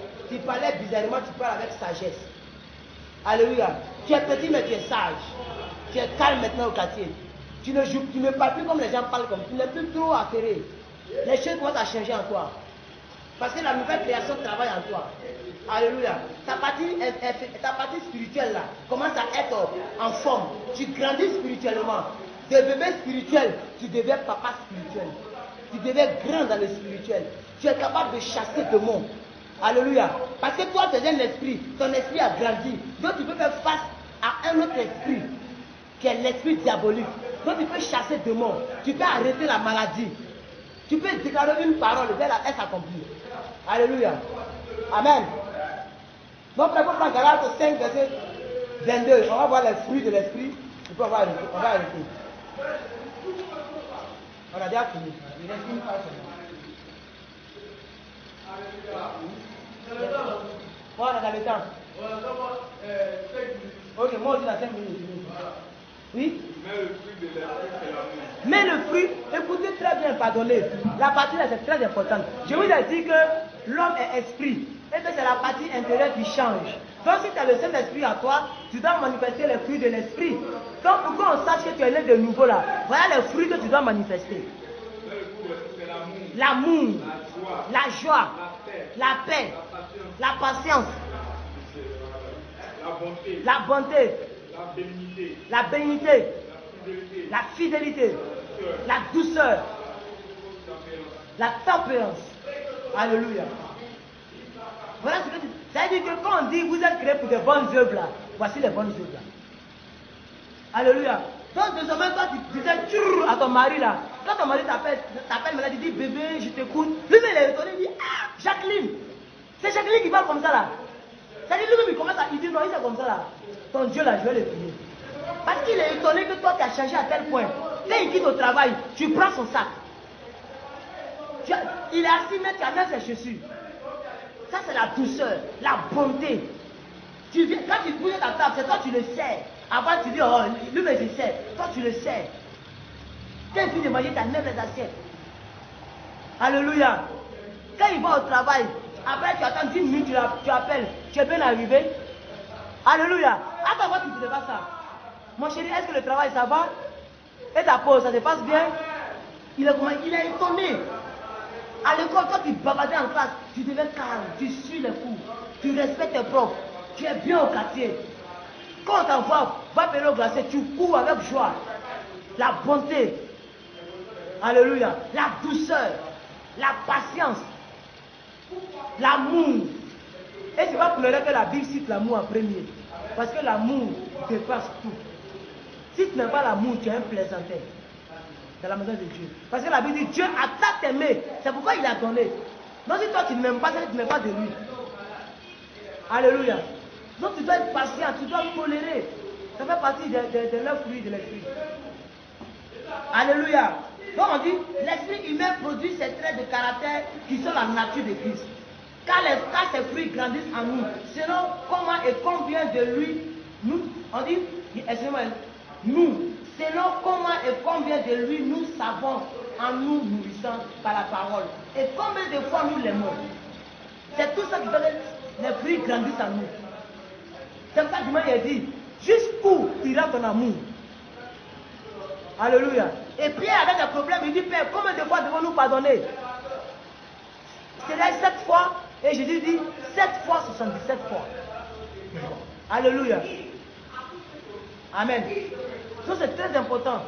Speaker 1: bizarrement, tu parles avec sagesse. Alléluia. Tu es petit mais tu es sage. Tu es calme maintenant au quartier. Tu ne parles plus comme les gens parlent comme. Tu n'es plus trop affairé. Les choses commencent à changer en toi. Parce que la nouvelle création travaille en toi. Alléluia. Ta partie spirituelle là commence à être en forme. Tu grandis spirituellement. De bébé spirituel, tu deviens papa spirituel. Tu deviens grand dans le spirituel. Tu es capable de chasser le monde. Alléluia. Parce que toi, tu es un esprit. Ton esprit a grandi. Donc tu peux faire face à un autre esprit, qui est l'esprit diabolique. Donc tu peux chasser le monde. Tu peux arrêter la maladie. Tu peux déclarer une parole et elle s'accomplit. Alléluia. Amen. Donc, on va prendre Galates 5, verset 22. On va voir les fruits de l'esprit. Et puis on va arrêter. On a déjà fini. Il reste une page. On a dans le temps. Ok, moi aussi dans 5 minutes. Oui? Mais le fruit, écoutez très bien, pardonnez. La partie là, c'est très importante. Je vous ai dit que l'homme est esprit. Et que c'est la partie intérieure qui change. Donc si tu as le Saint-Esprit en toi, tu dois manifester les fruits de l'esprit. Donc pour qu'on sache que tu es né de nouveau là, voilà les fruits que tu dois manifester. L'amour, la joie, la paix, la patience, la bonté, la bénignité, la fidélité, la douceur, la tempérance. Alléluia. Voilà ce que tu... Ça veut dire que quand on dit vous êtes créés pour de bonnes œuvres là, voici les bonnes œuvres là. Alléluia. Donc désormais toi tu disais à ton mari là, quand ton mari t'appelle maintenant, tu dis bébé je t'écoute. Lui il est étonné, il dit ah Jacqueline. C'est Jacqueline qui parle comme ça là. Ça dit lui-même il commence à dire non, il est comme ça là. Ton Dieu là, je vais le punir. Parce qu'il est étonné que toi tu as changé à tel point. Quand il quitte au travail, tu prends son sac. Il est assis, mais tu amènes ses chaussures. Ça c'est la douceur, la bonté. Tu viens, quand tu bouges ta table, c'est toi tu le sais. Avant tu dis, oh, lui mais je sais. Toi tu le sais. Quand il finit de manger, tu amènes les assiettes. Alléluia. Quand il va au travail, après tu attends 10 minutes, tu appelles, tu es bien arrivé. Alléluia. Attends, moi tu ne fais pas ça. Mon chéri, est-ce que le travail ça va? Et ta pause, ça se passe bien? Il est étonné. À l'école, toi tu bavardais en classe, tu deviens calme, tu suis les cours, tu respectes tes profs, tu es bien au quartier. Quand on t'envoie, va payer au glacé, tu cours avec joie. La bonté. Alléluia. La douceur, la patience, l'amour. Et c'est pas pour le que la Bible cite l'amour en premier. Parce que l'amour dépasse tout. Si tu n'as pas l'amour, tu es un plaisantin dans la maison de Dieu. Parce que la Bible dit Dieu a tant aimé. C'est pourquoi il a donné. Donc si toi tu ne m'aimes pas, tu ne m'aimes pas de lui. Alléluia. Donc tu dois être patient, tu dois tolérer. Ça fait partie de l'œuvre de l'esprit. Alléluia. Donc on dit, l'esprit humain produit ces traits de caractère qui sont la nature de Christ. Car ces fruits grandissent en nous, selon comment et combien de lui, nous, on dit, excusez-moi, nous, selon comment et combien de lui nous savons en nous nourrissant par la parole. Et combien de fois nous l'aimons. C'est tout ça qui fait que les fruits grandissent en nous. C'est pour ça que Dieu a dit, jusqu'où ira ton amour? Alléluia. Et Pierre avait des problèmes, il dit, Père, combien de fois devons-nous pardonner? C'est-à-dire 7 fois, et Jésus dit 7 fois 77 fois. Alléluia. Amen. Ça c'est très important.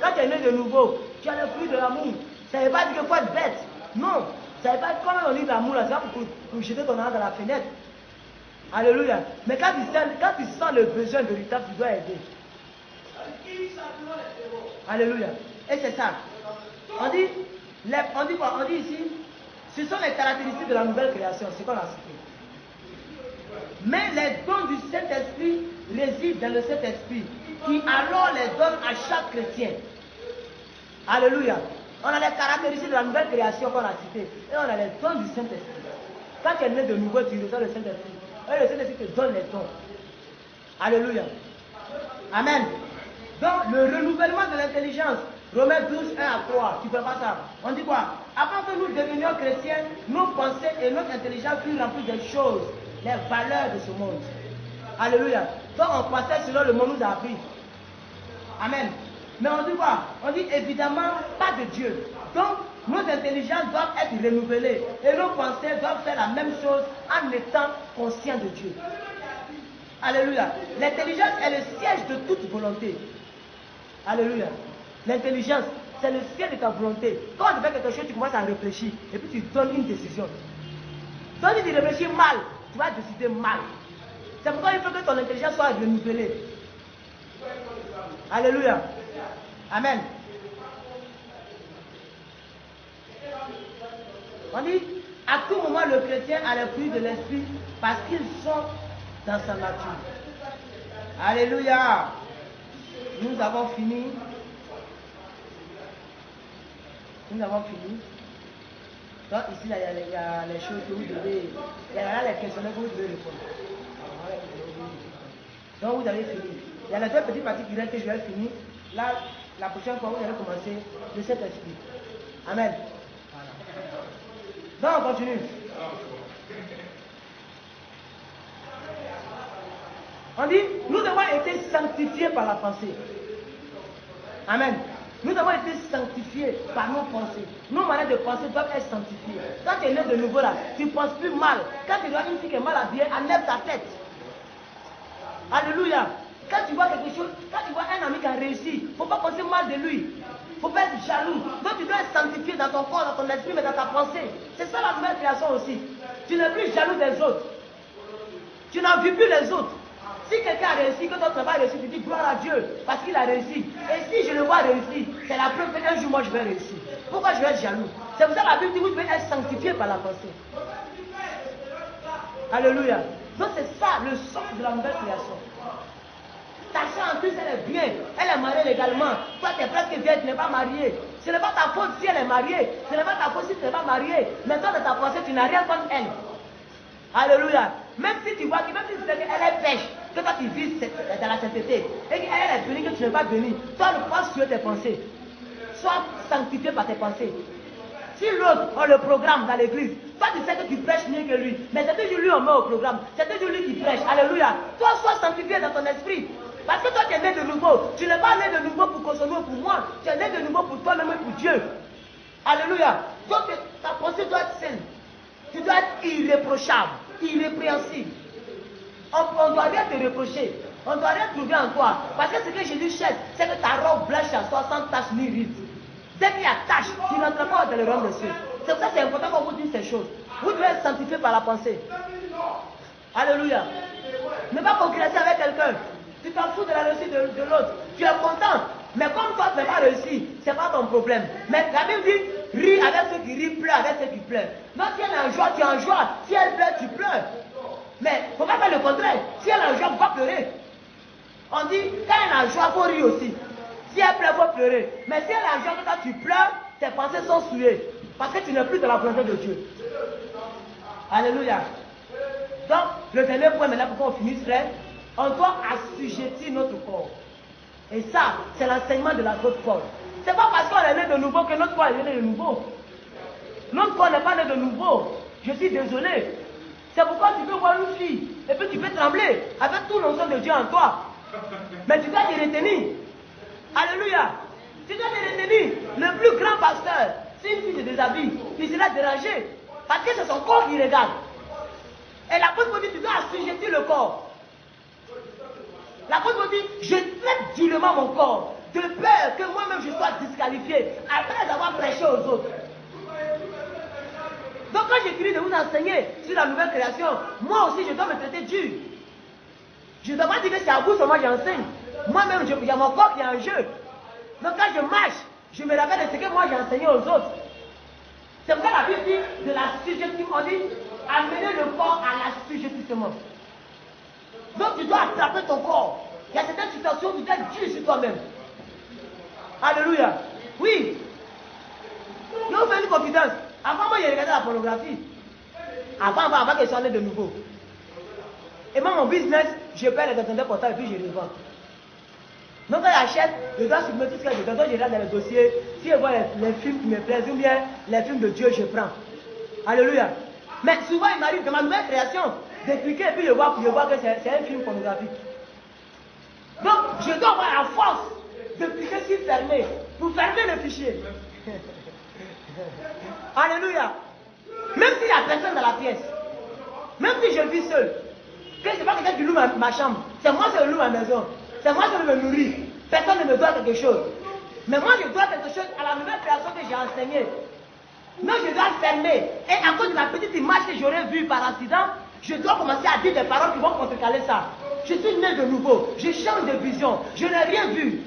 Speaker 1: Quand tu es né de nouveau, tu as le fruit de l'amour. Ça ne veut pas dire qu'il faut être bête. Non. Ça ne veut pas dire comment on dit l'amour là, c'est pas pour jeter ton argent dans la fenêtre. Alléluia. Mais quand tu sens le besoin de l'État, tu dois aider. Alléluia. Et c'est ça. On dit quoi? On dit ici, ce sont les caractéristiques de la nouvelle création, c'est qu'on a cité. Mais les dons du Saint-Esprit résident dans le Saint-Esprit, qui alors les donne à chaque chrétien. Alléluia. On a les caractéristiques de la nouvelle création qu'on a cité, et on a les dons du Saint-Esprit. Quand tu es né de nouveau, tu reçois le Saint-Esprit. Et le Saint-Esprit te donne les dons. Alléluia. Amen. Donc, le renouvellement de l'intelligence, Romains 12, 1 à 3, tu ne fais pas ça. On dit quoi? Avant que nous devenions chrétiens, nos pensées et notre intelligence furent remplies des choses, les valeurs de ce monde. Alléluia. Donc, on pensait selon le monde nous a appris. Amen. Mais on dit quoi? On dit évidemment pas de Dieu. Donc, nos intelligences doivent être renouvelées et nos pensées doivent faire la même chose en étant conscients de Dieu. Alléluia. L'intelligence est le siège de toute volonté. Alléluia. L'intelligence, c'est le siège de ta volonté. Quand tu fais quelque chose, tu commences à réfléchir et puis tu donnes une décision. Donc si tu réfléchis mal, tu vas décider mal. C'est pourquoi il faut que ton intelligence soit renouvelée. Alléluia. Amen. On dit, à tout moment, le chrétien a les fruits de l'esprit parce qu'ils sont dans sa nature. Alléluia. Nous avons fini. Nous avons fini. Donc ici, là, il y a les choses que vous devez... Il y a là les questionnaires que vous devez répondre. Donc vous avez fini. Il y a les deux petites parties qui restent que je vais finir. Là, la prochaine fois, vous allez commencer de cet esprit. Amen. Donc on continue. On dit, nous avons été sanctifiés par la pensée. Amen. Nous avons été sanctifiés par nos pensées. Nos manières de penser doivent être sanctifiées. Quand tu es né de nouveau là, tu ne penses plus mal. Quand tu vois une fille qui est mal habillée, enlève ta tête. Alléluia. Quand tu vois quelque chose, quand tu vois un ami qui a réussi, il ne faut pas penser mal de lui. Il ne faut pas être jaloux. Donc tu dois être sanctifié dans ton corps, dans ton esprit, mais dans ta pensée. C'est ça la nouvelle création aussi. Tu n'es plus jaloux des autres. Tu n'en vis plus les autres. Si quelqu'un a réussi, que ton travail a réussi, tu dis gloire à Dieu parce qu'il a réussi. Et si je le vois réussir, c'est la preuve qu'un jour moi je vais réussir. Pourquoi je vais être jaloux? C'est pour ça que la Bible dit que vous devez être sanctifié par la pensée. Alléluia. Donc c'est ça le sens de la nouvelle création. Ta soeur en plus, elle est bien, elle est mariée légalement. Toi, tu es presque vieille, tu n'es pas mariée. Ce n'est pas ta faute si elle est mariée. Ce n'est pas ta faute si tu n'es pas mariée. Mais toi, de ta pensée, tu n'as rien contre elle. Alléluia. Même si tu vois que, même si tu sais qu'elle est pêche, que toi tu vis dans la sainteté, et qu'elle est bénie, que tu n'es pas béni, toi, ne pense sur tes pensées. Sois sanctifié par tes pensées. Si l'autre, on le programme dans l'église, toi tu sais que tu prêches mieux que lui, mais c'est toujours lui on met au programme, c'est toujours lui qui prêche. Alléluia. Toi, sois sanctifié dans ton esprit. Parce que toi, tu es né de nouveau. Tu n'es pas né de nouveau pour consommer ou pour moi. Tu es né de nouveau pour toi-même et pour Dieu. Alléluia. Donc, ta pensée doit être saine. Tu dois être irréprochable, irrépréhensible. On ne doit rien te reprocher. On ne doit rien trouver en toi. Parce que ce que Jésus cherche, c'est que ta robe blanche à soi sans tache ni ride. Dès qu'il y a tache, tu n'entres pas dans le royaume des cieux. C'est pour ça que c'est important qu'on vous dise ces choses. Vous devez être sanctifié par la pensée. Alléluia. Ne pas concurrencer avec quelqu'un. Tu t'en fous de la réussite de l'autre. Tu es content. Mais comme toi, tu n'as pas réussi, ce n'est pas ton problème. Mais la Bible dit, ris avec ceux qui rient, pleure avec ceux qui pleurent. Donc si elle est en joie, tu es en joie. Si elle pleure, tu pleures. Mais il ne faut pas faire le contraire. Si elle est en joie, il faut pas pleurer. On dit, quand elle est en joie, il faut rire aussi. Si elle pleure, il faut pleurer. Mais si elle est en joie, quand tu pleures, tes pensées sont souillées. Parce que tu n'es plus dans la volonté de Dieu. Alléluia. Donc, le dernier point, maintenant, pour qu'on finisse, frère, on doit assujettir notre corps. Et ça, c'est l'enseignement de la l'apôtre Paul. Ce n'est pas parce qu'on est né de nouveau que notre corps est né de nouveau. Notre corps n'est pas né de nouveau. Je suis désolé. C'est pourquoi tu peux voir une fille et puis tu peux trembler avec tout l'onction de Dieu en toi. Mais tu dois te retenir. Alléluia. Tu dois te retenir. Le plus grand pasteur, si une fille se déshabille, il sera dérangé. Parce que c'est son corps qui regarde. Et l'apôtre dit, tu dois assujettir le corps. L'apôtre dit, je traite durement mon corps, de peur que moi-même je sois disqualifié après avoir prêché aux autres. Donc quand j'écris de vous enseigner sur la nouvelle création, moi aussi je dois me traiter dur. Je ne dois pas dire que c'est à vous seulement j'enseigne. Moi-même, il y a mon corps qui est en jeu. Donc quand je marche, je me rappelle de ce que moi j'ai enseigné aux autres. C'est pourquoi la Bible dit de l'assujettissement, on dit amener le corps à l'assujettissement. Donc tu dois attraper ton corps. Il y a certaines situations où tu dois être dur sur toi-même. Alléluia. Oui. Je vous fais une confidence. Avant moi, j'ai regardé la pornographie. Avant que je sois né de nouveau. Et moi, mon business, je perds les attendants portables et puis je les vends. Donc quand j'achète, je dois soumettre ce que je dois. Donc je regarde dans les dossiers. Si je vois les films qui me plaisent ou bien les films de Dieu, je prends. Alléluia. Mais souvent, il m'arrive de ma nouvelle création d'expliquer et puis je vois que c'est un film pornographique. Donc, je dois avoir la force de cliquer sur fermer pour fermer le fichier. Alléluia. Même s'il n'y a personne dans la pièce, même si je vis seul, que je ne sais pas quelqu'un qui loue ma chambre, c'est moi qui loue ma maison, c'est moi qui me nourris, personne ne me doit quelque chose. Mais moi je dois quelque chose à la nouvelle création que j'ai enseignée. Donc je dois fermer. Et à cause de la petite image que j'aurais vue par accident, je dois commencer à dire des paroles qui vont contrecarrer ça. Je suis né de nouveau, je change de vision, je n'ai rien vu.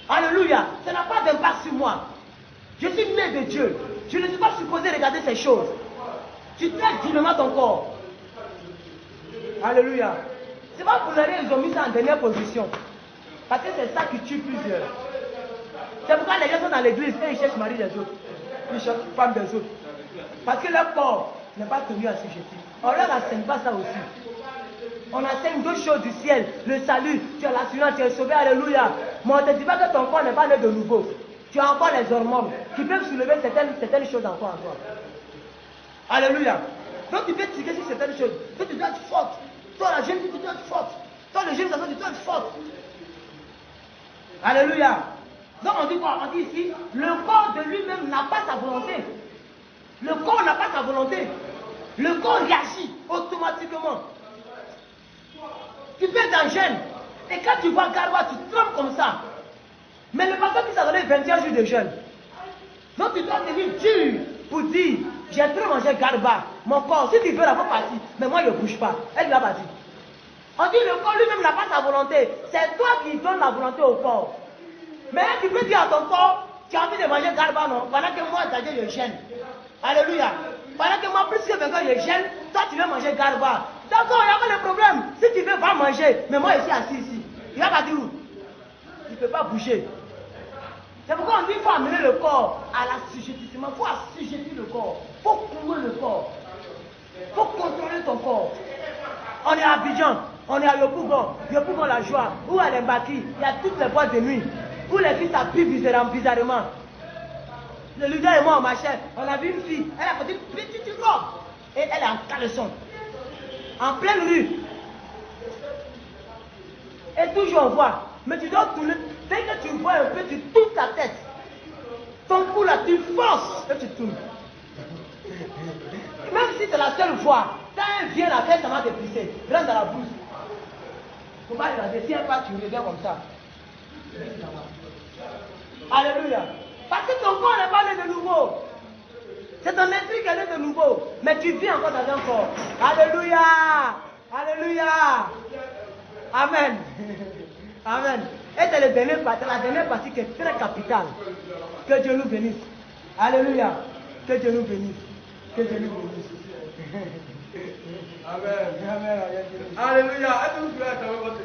Speaker 1: Alléluia, ça n'a pas d'impact sur moi. Je suis né de Dieu, je ne suis pas supposé regarder ces choses. Tu traites dignement ton corps. Alléluia. C'est pas pour rien ils ont mis ça en dernière position. Parce que c'est ça qui tue plusieurs. C'est pourquoi les gens sont dans l'église et ils cherchent mari des autres. Ils cherchent femme des autres. Parce que leur corps n'est pas tenu à sujetir. On ne leur enseigne pas ça aussi. On enseigne deux choses du ciel. Le salut, tu as l'assurance, tu es sauvé, alléluia. Mais on ne te dit pas que ton corps n'est pas né de nouveau. Tu as encore les hormones qui peuvent soulever certaines choses encore en toi. Alléluia. Donc tu peux tirer sur certaines choses. Donc tu dois être forte. Toi la jeune fille, tu dois être forte. Toi le jeune garçon, tu dois être forte. Alléluia. Donc on dit quoi? On dit ici, le corps de lui-même n'a pas sa volonté. Le corps n'a pas sa volonté. Le corps réagit automatiquement. Tu peux être en jeûne. Et quand tu vois Garba, tu trembles comme ça. Mais le pasteur qui s'est donné 21 jours de jeûne. Donc tu dois devenir dur pour dire, j'ai trop mangé Garba. Mon corps, si tu veux la faire partie, mais moi je ne bouge pas. Elle va partir. On dit le corps lui-même n'a pas sa volonté. C'est toi qui donnes la volonté au corps. Mais là, tu peux dire à ton corps, tu as envie de manger Garba, non? Pendant que moi, je gêne. Alléluia. Pendant que moi, plus que 20 ans, je gêne, toi, tu veux manger Garba. D'accord, il n'y a pas de problème. Si tu veux, va manger. Mais moi, ici, assis ici. Il va pas dire où. Il ne peut pas bouger. C'est pourquoi on dit qu'il faut amener le corps à l'assujettissement. Il faut assujettir le corps. Il faut clouer le corps. Il faut contrôler ton corps. On est à Abidjan, on est à Yopougon, Yopougon la joie, ou à l'Embaki, il y a toutes les boîtes de nuit, où les filles s'appuient bizarrement. Le leader et moi on marchait, on a vu une fille, elle a porté une petite robe, et elle est en caleçon, en pleine rue. Et toujours on voit, mais tu dois tourner, dès que tu vois un peu, tu tournes ta tête. Ton cou là, tu forces et tu tournes. Même si c'est la seule fois, quand elle vient la faire, ça va te pisser. Rentre dans la bouche. Il ne faut pas regarder. Si elle part, tu reviens comme ça. Alléluia. Parce que ton corps n'est pas né de nouveau. C'est ton esprit qui est né de nouveau. Mais tu vis encore dans un corps. Alléluia. Alléluia. Amen. Amen. Et c'est la dernière partie qui est très capitale. Que Dieu nous bénisse. Alléluia. Que Dieu nous bénisse. Que Dieu nous bénisse.
Speaker 2: Amen. Alléluia. Est-ce que vous pouvez attendre votre